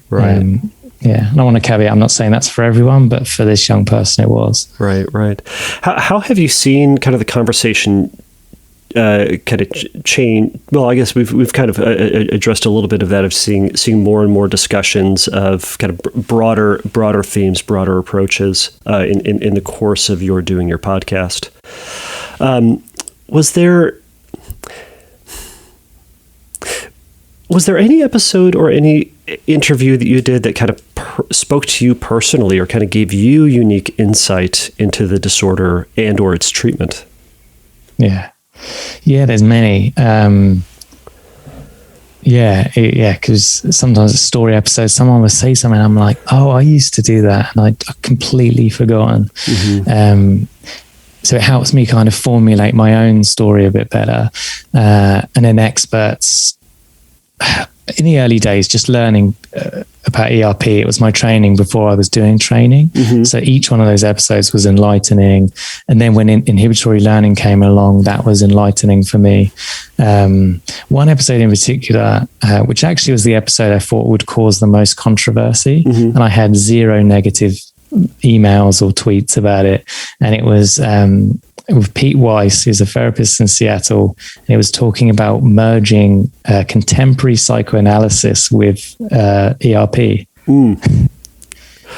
Right. And I want to caveat, I'm not saying that's for everyone, but for this young person, it was. Right. How have you seen kind of the conversation kind of change? Well, I guess we've kind of addressed a little bit of that, of seeing more and more discussions of kind of broader themes, broader approaches in the course of your doing your podcast. Was there any episode or any interview that you did that kind of spoke to you personally or kind of gave you unique insight into the disorder and or its treatment? Yeah, there's many. Because sometimes a story episode, someone will say something, I'm like, oh, I used to do that, and I've completely forgotten. So it helps me kind of formulate my own story a bit better. And then experts, in the early days, just learning about ERP, it was my training before I was doing training. So each one of those episodes was enlightening. And then when inhibitory learning came along, that was enlightening for me. One episode in particular, which actually was the episode I thought would cause the most controversy, and I had 0 negative emails or tweets about it. And it was with Pete Weiss, who's a therapist in Seattle, and he was talking about merging contemporary psychoanalysis with ERP.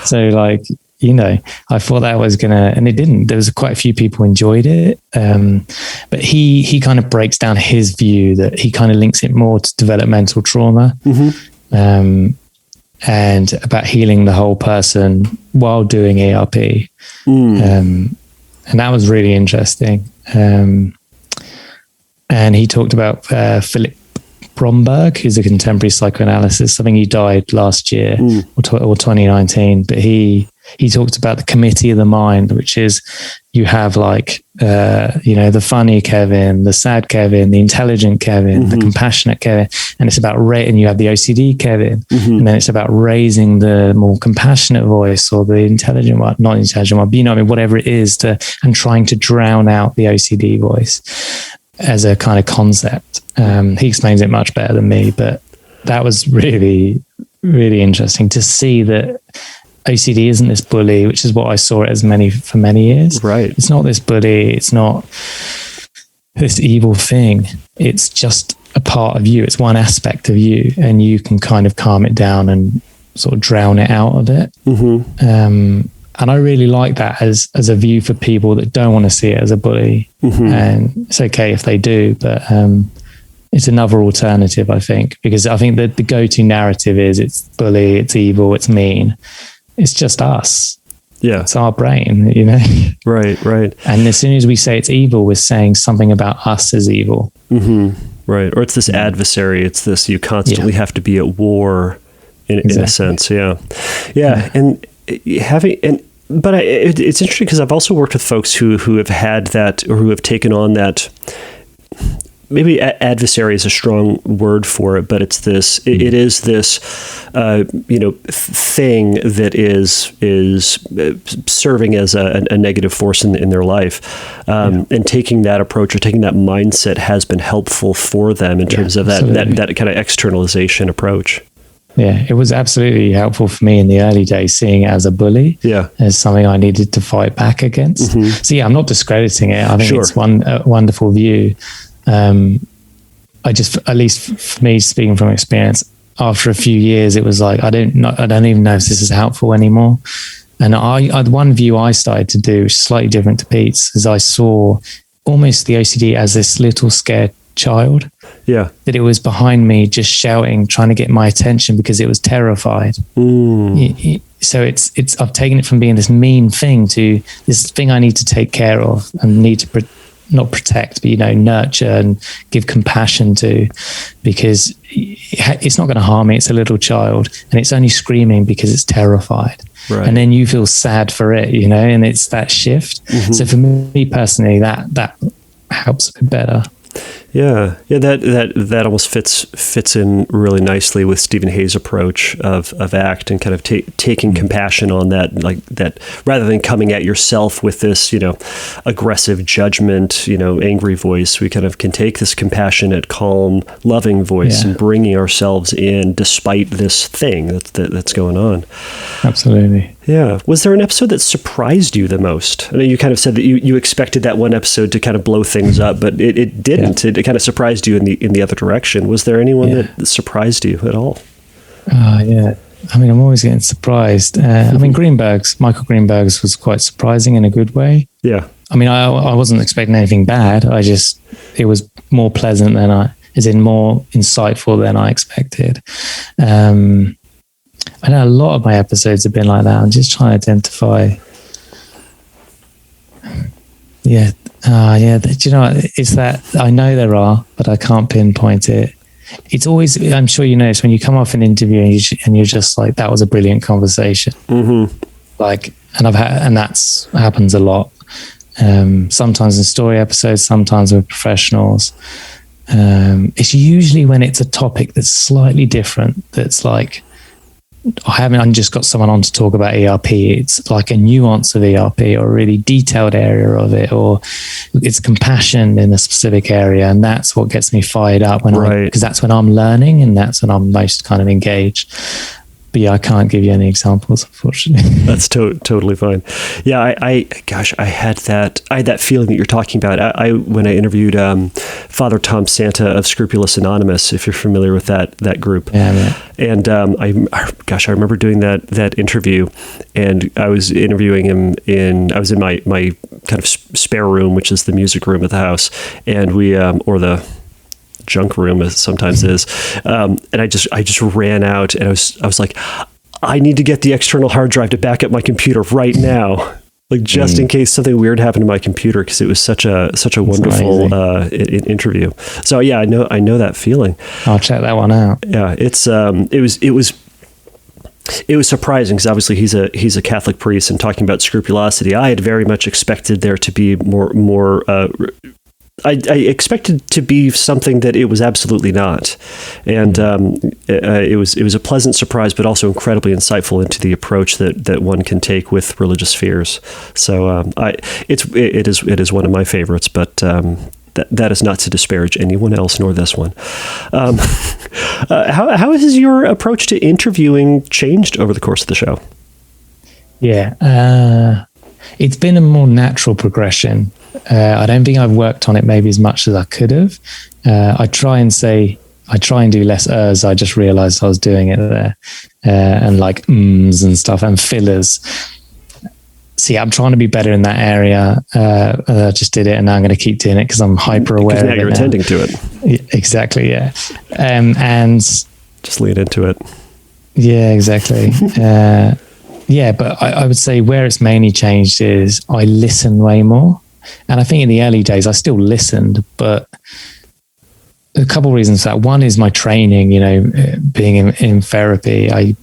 So I thought that was and it didn't. There was quite a few people enjoyed it. But he kind of breaks down his view that he kind of links it more to developmental trauma. And about healing the whole person while doing ERP. And that was really interesting. And he talked about Philip Bromberg, who's a contemporary psychoanalyst. I think he died last year or 2019. But he talked about the committee of the mind, which is you have the funny Kevin, the sad Kevin, the intelligent Kevin, the compassionate Kevin. And it's about and you have the OCD Kevin. And then it's about raising the more compassionate voice or the intelligent one, not intelligent one, but whatever it is, and trying to drown out the OCD voice as a kind of concept. He explains it much better than me, but that was really, really interesting to see that OCD isn't this bully, which is what I saw it as for many years. Right. It's not this bully. It's not this evil thing. It's just a part of you. It's one aspect of you, and you can kind of calm it down and sort of drown it out of it. And I really like that as a view for people that don't want to see it as a bully. And it's okay if they do, but it's another alternative, I think, because I think that the go-to narrative is it's bully, it's evil, it's mean. It's just us. Yeah. It's our brain, Right. And as soon as we say it's evil, we're saying something about us as evil. Right. Or it's this adversary. It's this, you constantly have to be at war in a sense. Yeah. And but it's interesting because I've also worked with folks who have had that, or who have taken on that. Maybe adversary is a strong word for it, but it's this. It is this, thing that is serving as a negative force in their life, and taking that approach or taking that mindset has been helpful for them in terms of that kind of externalization approach. Yeah, it was absolutely helpful for me in the early days, seeing it as a bully, as something I needed to fight back against. So I'm not discrediting it. I think it's a wonderful view. I just, at least for me, speaking from experience, after a few years, it was like, I don't even know if this is helpful anymore. And one view I started to do, which is slightly different to Pete's, is I saw almost the OCD as this little scared child. Yeah. That it was behind me just shouting, trying to get my attention because it was terrified. So I've taken it from being this mean thing to this thing I need to take care of and need to not protect, but nurture and give compassion to, because it's not going to harm me. It's a little child, and it's only screaming because it's terrified. Right. And then you feel sad for it, and it's that shift. So for me personally, that helps a bit better. Yeah, that almost fits in really nicely with Stephen Hayes' approach of ACT and kind of taking compassion on that rather than coming at yourself with this aggressive judgment, angry voice. We kind of can take this compassionate, calm, loving voice and bringing ourselves in despite this thing that's going on. Absolutely. Yeah. Was there an episode that surprised you the most? I know you kind of said that you expected that one episode to kind of blow things up, but it didn't. Yeah. It kind of surprised you in the other direction. Was there anyone that surprised you at all? Yeah. I mean, I'm always getting surprised. Michael Greenberg's was quite surprising in a good way. Yeah. I mean, I wasn't expecting anything bad. It was more pleasant than as in more insightful than I expected. I know a lot of my episodes have been like that. I'm just trying to identify. Yeah. Do you know, it's that I know there are, but I can't pinpoint it. It's always, I'm sure you notice when you come off an interview and you're just like, that was a brilliant conversation. Mm-hmm. Like, and that's happens a lot. Sometimes in story episodes, sometimes with professionals. It's usually when it's a topic that's slightly different. That's like, I haven't just got someone on to talk about ERP. It's like a nuance of ERP or a really detailed area of it, or it's compassion in a specific area. And that's what gets me fired up because that's when I'm learning and that's when I'm most kind of engaged. But yeah, I can't give you any examples, unfortunately. That's totally fine. Yeah, I had that feeling that you're talking about. When I interviewed Father Tom Santa of Scrupulous Anonymous, if you're familiar with that group. Yeah. And I remember doing that interview, and I was interviewing him I was in my kind of spare room, which is the music room at the house, and we or the junk room as sometimes is, and I just ran out, and I was like, I need to get the external hard drive to back up my computer right now, like just in case something weird happened to my computer, because it was such a wonderful interview. So yeah, I know that feeling. I'll check that one out. Yeah, it was surprising because obviously he's a Catholic priest, and talking about scrupulosity, I had very much expected there to be more. I expected to be something that it was absolutely not, and it was a pleasant surprise, but also incredibly insightful into the approach that one can take with religious fears. So it is one of my favorites, but that is not to disparage anyone else, nor this one. How has your approach to interviewing changed over the course of the show? Yeah, it's been a more natural progression. I don't think I've worked on it maybe as much as I could have. I try and do less ers. I just realized I was doing it there. And like ums and stuff and fillers. See, I'm trying to be better in that area. I just did it, and now I'm going to keep doing it because I'm hyper aware of it. Now you're attending to it. Yeah, exactly, yeah. And just lean into it. Yeah, exactly. Yeah, but I would say where it's mainly changed is I listen way more. And I think in the early days, I still listened, but a couple of reasons for that. One is my training, being in therapy, I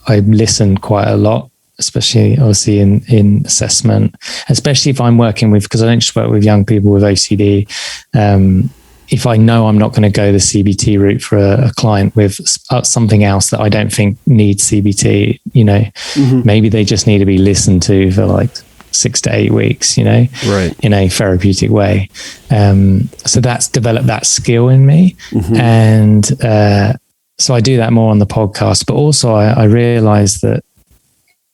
listened quite a lot, especially obviously in assessment, especially if I'm working with, because I don't just work with young people with OCD. If I know I'm not going to go the CBT route for a client with something else that I don't think needs CBT, maybe they just need to be listened to for like 6 to 8 weeks, right, in a therapeutic way. So that's developed that skill in me. Mm-hmm. And so I do that more on the podcast, but also I realize that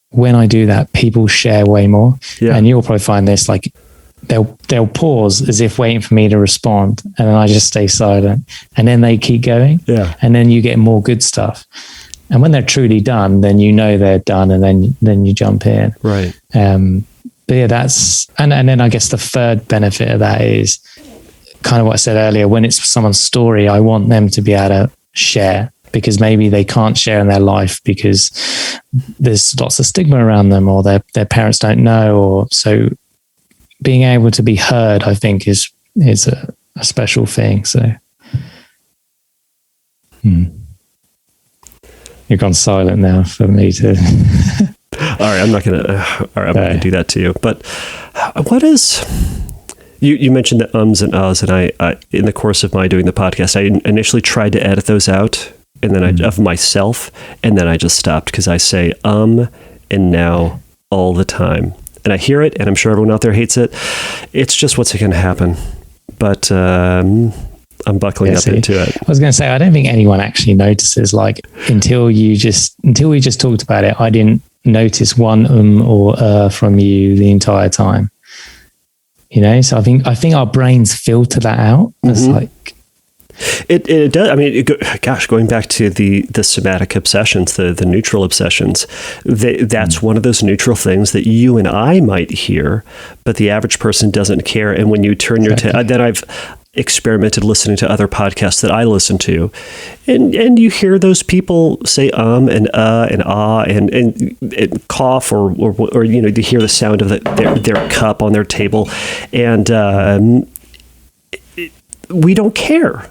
when I do that, people share way more. Yeah. And you'll probably find this, like they'll pause as if waiting for me to respond, and then I just stay silent, and then they keep going. Yeah. And then you get more good stuff. And when they're truly done, then they're done, and then you jump in. Right. But yeah, that's, and then I guess the third benefit of that is kind of what I said earlier. When it's someone's story, I want them to be able to share, because maybe they can't share in their life because there's lots of stigma around them, or their parents don't know, or so being able to be heard, I think is a special thing. So you've gone silent now for me to. All right, I'm not going to do that to you. But what is, you mentioned the ums and ahs, and I in the course of my doing the podcast, I initially tried to edit those out, and then of myself, and then I just stopped because I say and now all the time, and I hear it, and I'm sure everyone out there hates it. It's just what's going to happen, but I'm buckling up into it. I was going to say, I don't think anyone actually notices. Like until we just talked about it, I didn't notice one or from you the entire time. So I think our brains filter that out. It's like it does. I mean, going back to the somatic obsessions, the neutral obsessions, that's one of those neutral things that you and I might hear, but the average person doesn't care. And when you turn your then experimented listening to other podcasts that I listen to, and you hear those people say and ah and cough or you know, you hear the sound of their cup on their table, and we don't care,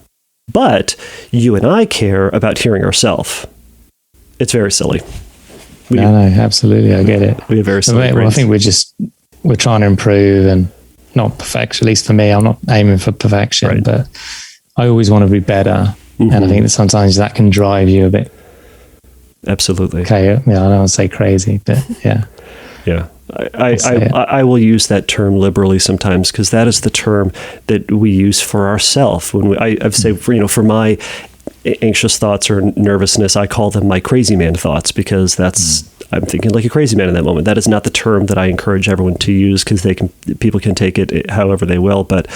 but you and I care about hearing ourselves. It's very silly. No, absolutely, I get it. We have very silly brains. Well, I think we're trying to improve and not perfect. At least for me, I'm not aiming for perfection, right. But I always want to be better. Mm-hmm. And I think that sometimes that can drive you a bit. Absolutely. Okay. Yeah, I don't want to say crazy, but yeah. Yeah. I will use that term liberally sometimes, because that is the term that we use for ourselves. When I've said, for my anxious thoughts or nervousness, I call them my crazy man thoughts, because I'm thinking like a crazy man in that moment. That is not the term that I encourage everyone to use, because people can take it however they will, but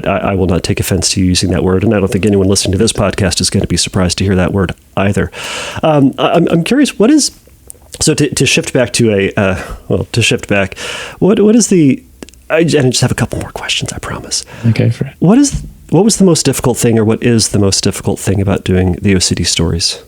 I will not take offense to using that word, and I don't think anyone listening to this podcast is going to be surprised to hear that word either. I'm curious, what is, so to shift back to what is the, I just have a couple more questions, I promise. Okay, for it. What was the most difficult thing, or what is the most difficult thing about doing the OCD stories?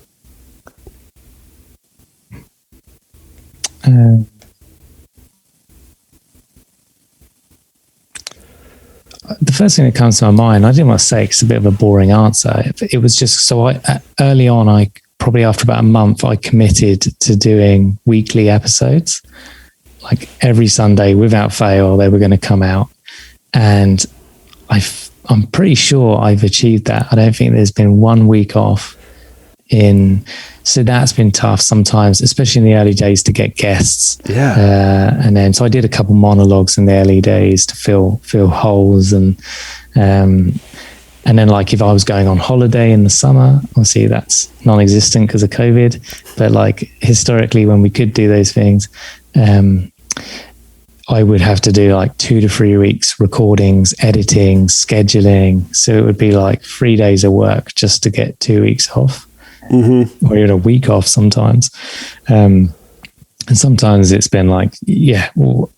The first thing that comes to my mind, I didn't want to say it's a bit of a boring answer. It was just, so early on, probably after about a month, I committed to doing weekly episodes. Like every Sunday, without fail, they were going to come out. And I'm pretty sure I've achieved that. I don't think there's been 1 week off so that's been tough sometimes, especially in the early days, to get guests. Yeah. And then, so I did a couple monologues in the early days to fill holes. And then, like, if I was going on holiday in the summer, obviously that's non-existent because of COVID, but like historically when we could do those things, I would have to do like 2 to 3 weeks recordings, editing, scheduling. So it would be like 3 days of work just to get 2 weeks off. Mm-hmm. Or even a week off sometimes. And sometimes it's been like, when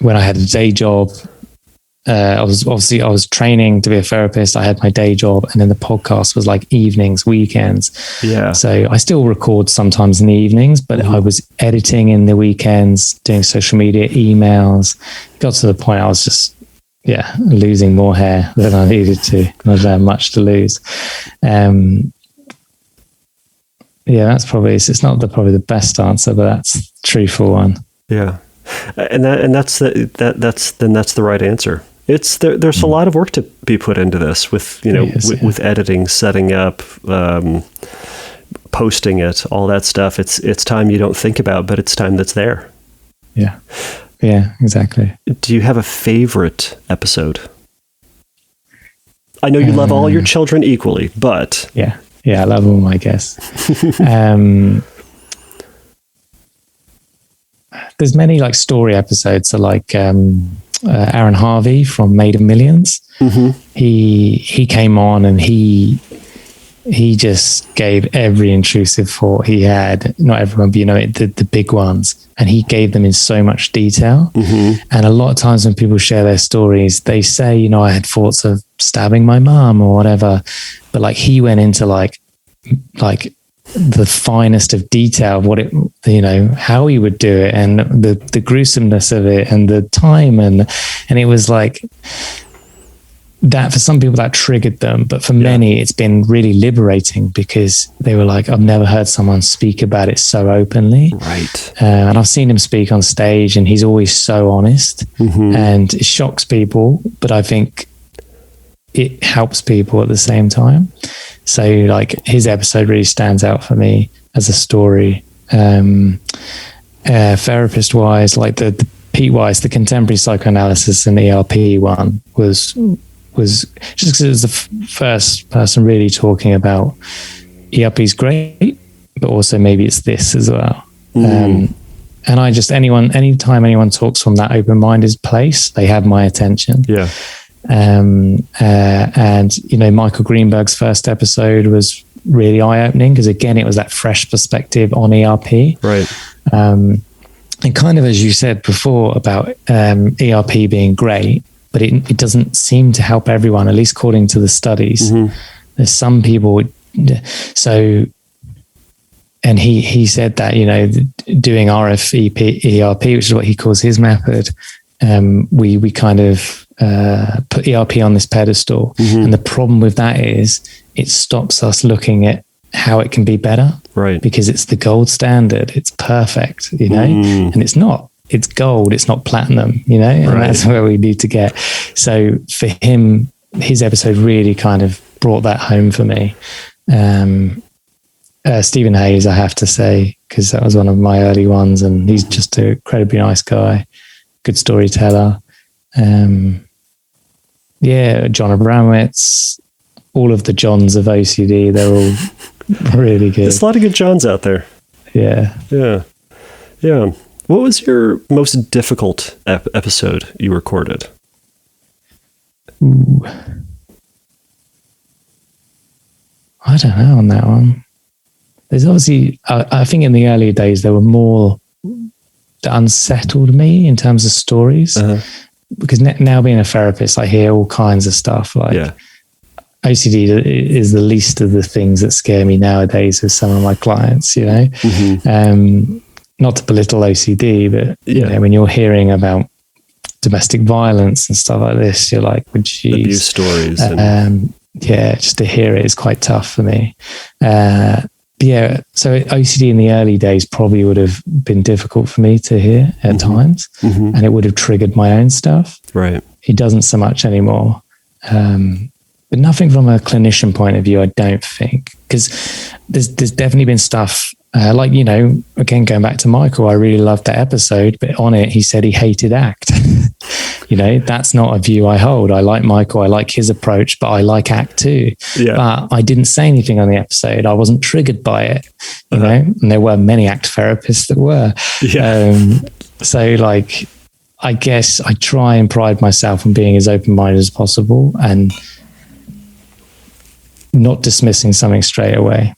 I had a day job, I was training to be a therapist. I had my day job, and then the podcast was like evenings, weekends. Yeah. So I still record sometimes in the evenings, but I was editing in the weekends, doing social media, emails. Got to the point I was just, losing more hair than I needed to. I didn't have much to lose. That's probably, it's not probably the best answer, but that's the truthful one. Yeah. And that's the right answer. It's there's a lot of work to be put into this with with editing, setting up, posting it, all that stuff. It's time you don't think about, but it's time that's there. Yeah, exactly. Do you have a favorite episode? I know you love all your children equally, but I love them, I guess. There's many like story episodes. So like Aaron Harvey from Made of Millions. Mm-hmm. He came on and he just gave every intrusive thought he had. Not everyone, but the big ones. And he gave them in so much detail. Mm-hmm. And a lot of times when people share their stories, they say, I had thoughts of stabbing my mom or whatever. But like he went into like the finest of detail of what it, how he would do it, and the gruesomeness of it, and the time, and it was like that. For some people that triggered them, but for many it's been really liberating, because they were like, I've never heard someone speak about it so openly. Right. And I've seen him speak on stage, and he's always so honest. Mm-hmm. And it shocks people, but I think it helps people at the same time. So like his episode really stands out for me as a story. Therapist wise, like the Pete Weiss, the contemporary psychoanalysis and ERP one was just because it was the first person really talking about ERP is great, but also maybe it's this as well. Mm. And I just, anytime anyone talks from that open-minded place, they have my attention. Yeah. And Michael Greenberg's first episode was really eye-opening, because again, it was that fresh perspective on ERP. Right. And kind of, as you said before about ERP being great, but it doesn't seem to help everyone, at least according to the studies. There's some people, so, and he said that, doing RFEP, ERP, which is what he calls his method, we kind of put ERP on this pedestal. And the problem with that is it stops us looking at how it can be better, right? Because it's the gold standard. It's perfect, and it's not. It's gold. It's not platinum, and that's where we need to get. So for him, his episode really kind of brought that home for me. Stephen Hayes, I have to say, because that was one of my early ones, and he's just an incredibly nice guy, good storyteller. John Abramowitz, all of the Johns of OCD, they're all really good. There's a lot of good Johns out there. Yeah. What was your most difficult episode you recorded? Ooh. I don't know on that one. There's obviously, I think in the earlier days, there were more that unsettled me in terms of stories. Because now being a therapist, I hear all kinds of stuff like OCD is the least of the things that scare me nowadays with some of my clients, not to belittle OCD, but when you're hearing about domestic violence and stuff like this, you're like, well, geez. Abuse stories. Just to hear it is quite tough for me. So OCD in the early days probably would have been difficult for me to hear at times, and it would have triggered my own stuff. Right. He doesn't so much anymore. But nothing from a clinician point of view, I don't think, because there's definitely been stuff again, going back to Michael, I really loved that episode, but on it, he said he hated ACT. That's not a view I hold. I like Michael. I like his approach, but I like ACT too. Yeah. But I didn't say anything on the episode. I wasn't triggered by it, know, and there were many ACT therapists that were. Yeah. I guess I try and pride myself on being as open-minded as possible and not dismissing something straight away.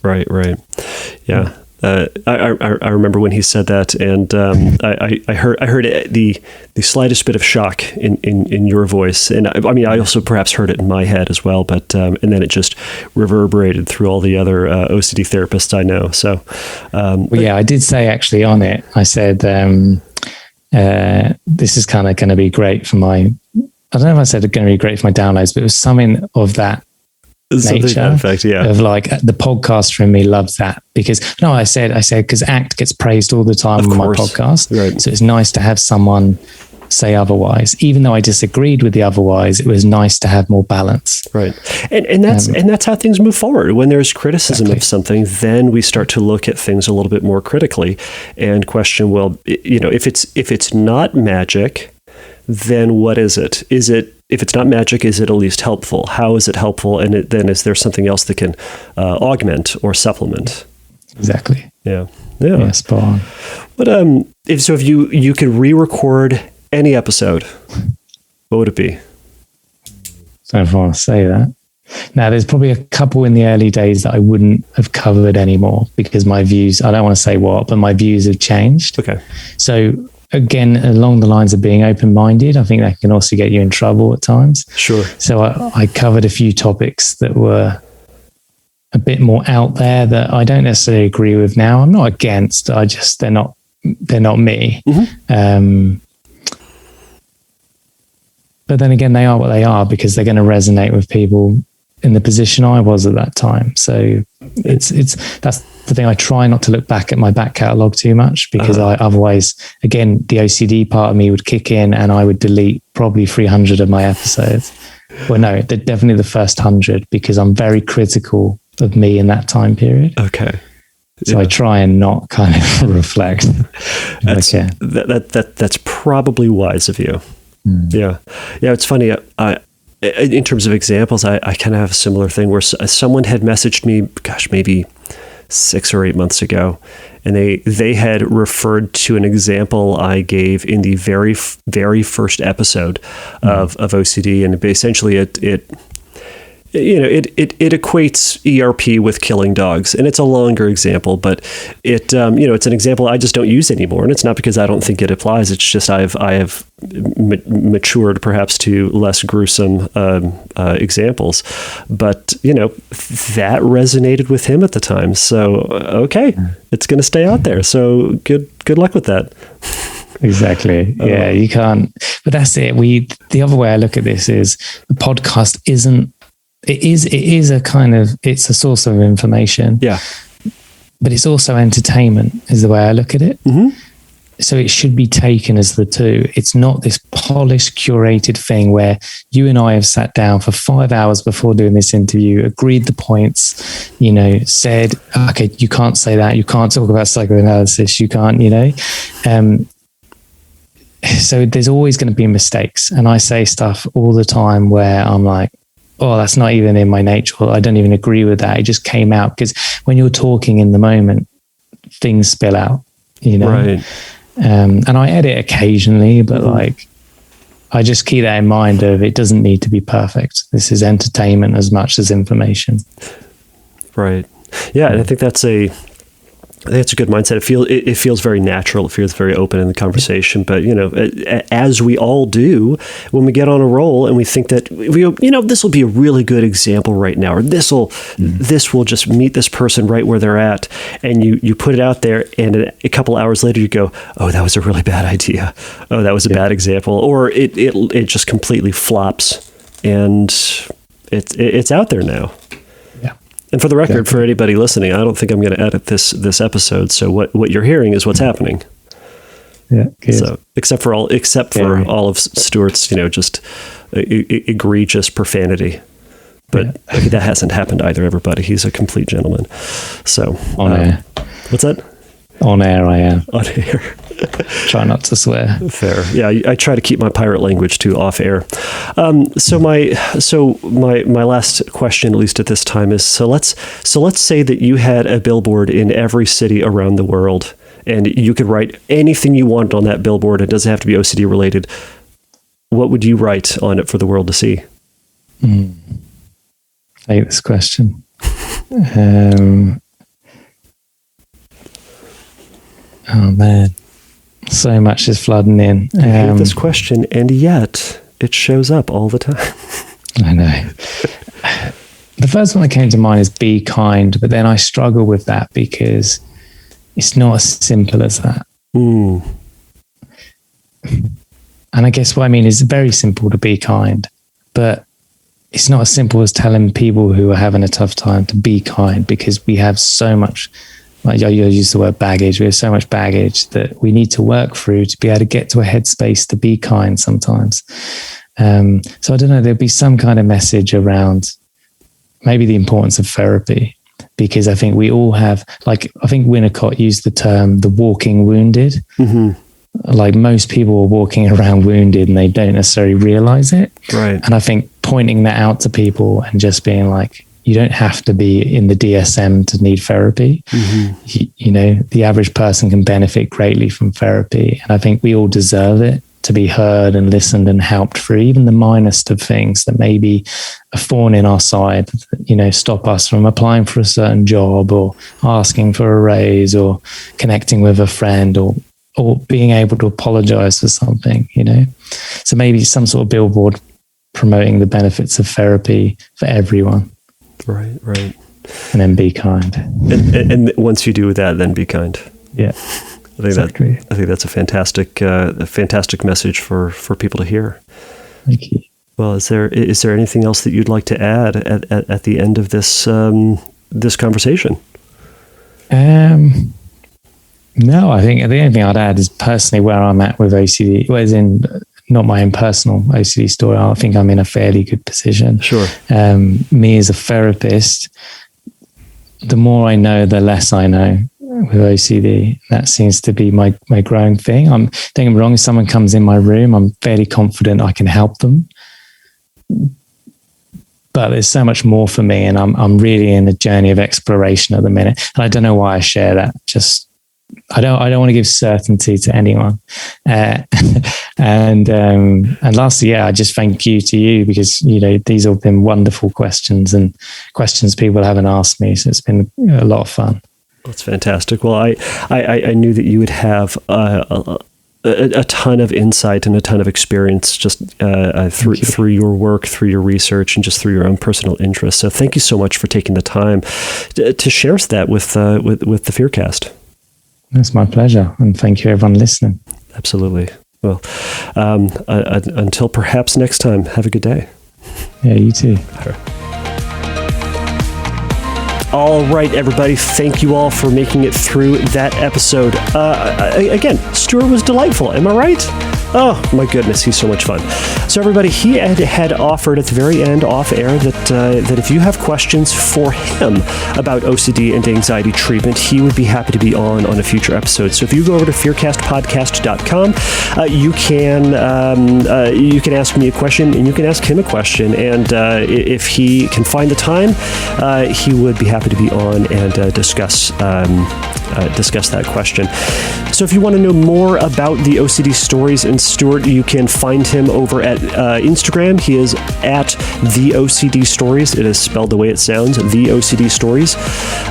Right. Yeah. I remember when he said that, and I heard the slightest bit of shock in your voice, and I also perhaps heard it in my head as well, but and then it just reverberated through all the other OCD therapists I know. So, I did say actually on it, I said this is kind of going to be great for my. I don't know if I said it's going to be great for my downloads, but it was something of that. Nature effect, of like the podcaster in me loves that because I said because ACT gets praised all the time on my podcast, right. So it's nice to have someone say otherwise, even though I disagreed with the otherwise. It was nice to have more balance, right? And that's how things move forward. When there's criticism of something, then we start to look at things a little bit more critically and question, well, if it's not magic, then what is it? If it's not magic, is it at least helpful? How is it helpful? And then is there something else that can augment or supplement? Exactly. Yeah. Spot on. But if you could re-record any episode, what would it be? I don't know if I want to say that. Now, there's probably a couple in the early days that I wouldn't have covered anymore because my views, I don't want to say what, but my views have changed. Okay. So again, along the lines of being open-minded, I think that can also get you in trouble at times. Sure. So I covered a few topics that were a bit more out there that I don't necessarily agree with now. I'm not against, they're not me. But then again, they are what they are because they're going to resonate with people in the position I was at that time. So that's the thing. I try not to look back at my back catalogue too much because otherwise, again, the OCD part of me would kick in and I would delete probably 300 of my episodes. Well, no, they're definitely the first 100 because I'm very critical of me in that time period. Okay. So I try and not kind of reflect. That's probably wise of you. Yeah. It's funny. In terms of examples, I kind of have a similar thing where someone had messaged me, maybe 6 or 8 months ago, and they had referred to an example I gave in the very, very first episode of OCD, and essentially it it equates ERP with killing dogs, and it's a longer example, but it's an example I just don't use anymore, and it's not because I don't think it applies. It's just I have matured perhaps to less gruesome examples, but that resonated with him at the time. So okay, it's going to stay out there. So good luck with that. Exactly. Yeah, you can't. But that's it. The other way I look at this is the podcast isn't. It is a kind of, it's a source of information. Yeah. But it's also entertainment is the way I look at it. Mm-hmm. So it should be taken as the two. It's not this polished, curated thing where you and I have sat down for 5 hours before doing this interview, agreed the points, said, okay, you can't say that. You can't talk about psychoanalysis. You can't, So there's always going to be mistakes. And I say stuff all the time where I'm like, oh, that's not even in my nature. I don't even agree with that. It just came out because when you're talking in the moment, things spill out, Right. And I edit occasionally, but I just keep that in mind of it doesn't need to be perfect. This is entertainment as much as information. Right. Yeah. And I think that's a good mindset. It feels very natural. It feels very open in the conversation. But as we all do, when we get on a roll and we think that this will be a really good example right now, or this will just meet this person right where they're at, and you put it out there, and a couple hours later you go, oh, that was a really bad idea. Oh, that was a bad example, or it just completely flops, and it's out there now. And for the record, for anybody listening, I don't think I'm going to edit this episode. So what you're hearing is what's happening. Yeah. Good. So except for all of Stuart's, just egregious profanity, but that hasn't happened either. Everybody, he's a complete gentleman. So on air, what's that? On air, I am. On air. Try not to swear. Fair. Yeah, I try to keep my pirate language too off air. So my last question, at least at this time, is let's say that you had a billboard in every city around the world, and you could write anything you want on that billboard. It doesn't have to be OCD related. What would you write on it for the world to see? I hate this question. Oh man, so much is flooding in. I hate this question, and yet it shows up all the time. I know. The first one that came to mind is be kind, but then I struggle with that because it's not as simple as that. And I guess what I mean is very simple to be kind, but it's not as simple as telling people who are having a tough time to be kind, because we have so much. Like you use the word baggage. We have so much baggage that we need to work through to be able to get to a headspace to be kind sometimes. So I don't know, there'll be some kind of message around maybe the importance of therapy, because I think we all have, I think Winnicott used the term the walking wounded. Mm-hmm. Like most people are walking around wounded and they don't necessarily realize it. Right. And I think pointing that out to people and just being like, you don't have to be in the DSM to need therapy. Mm-hmm. The average person can benefit greatly from therapy. And I think we all deserve it, to be heard and listened and helped through even the minest of things that may be a thorn in our side, stop us from applying for a certain job or asking for a raise or connecting with a friend or being able to apologize for something, So maybe some sort of billboard promoting the benefits of therapy for everyone. Right. And then be kind. And once you do that, then be kind. Yeah. I think that's a fantastic message for people to hear. Thank you. Well, is there anything else that you'd like to add at the end of this this conversation? No, I think the only thing I'd add is personally where I'm at with OCD, as in not my own personal OCD story. I think I'm in a fairly good position. Sure. Me as a therapist, the more I know, the less I know with OCD. That seems to be my growing thing. Don't get me wrong, if someone comes in my room, I'm fairly confident I can help them. But there's so much more for me, and I'm really in a journey of exploration at the minute. And I don't know why I share that. Just I don't want to give certainty to anyone. And lastly, I just thank you to you, because these have been wonderful questions and questions people haven't asked me. So it's been a lot of fun. That's fantastic. Well, I knew that you would have a ton of insight and a ton of experience just through your work, through your research, and just through your own personal interests. So thank you so much for taking the time to share that with the Fearcast. It's my pleasure, and thank you everyone listening. Absolutely. Well, until perhaps next time, have a good day. Yeah, you too. All right, everybody. Thank you all for making it through that episode. Again, Stuart was delightful. Am I right? Oh, my goodness. He's so much fun. So, everybody, he had offered at the very end, off air, that if you have questions for him about OCD and anxiety treatment, he would be happy to be on a future episode. So, if you go over to fearcastpodcast.com, you can ask me a question and you can ask him a question. And if he can find the time, he would be happy to be on and discuss that question. So if you want to know more about the OCD stories and Stuart, you can find him over at Instagram. He is at the OCD Stories. It is spelled the way it sounds, the OCD Stories.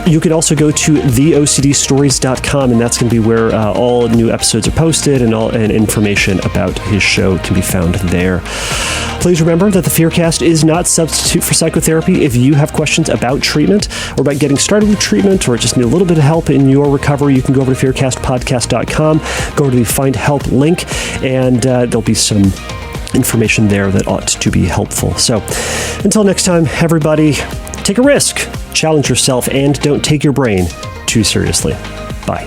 You can also go to theocdstories.com, and that's going to be where all new episodes are posted, and information about his show can be found there. Please remember that the Fearcast is not a substitute for psychotherapy. If you have questions about treatment or about getting started with treatment, or just need a little bit of help in your recovery, you can go over to fearcastpodcast.com, go to the Find Help link, and there'll be some information there that ought to be helpful. So until next time, everybody, take a risk, challenge yourself, and don't take your brain too seriously. Bye.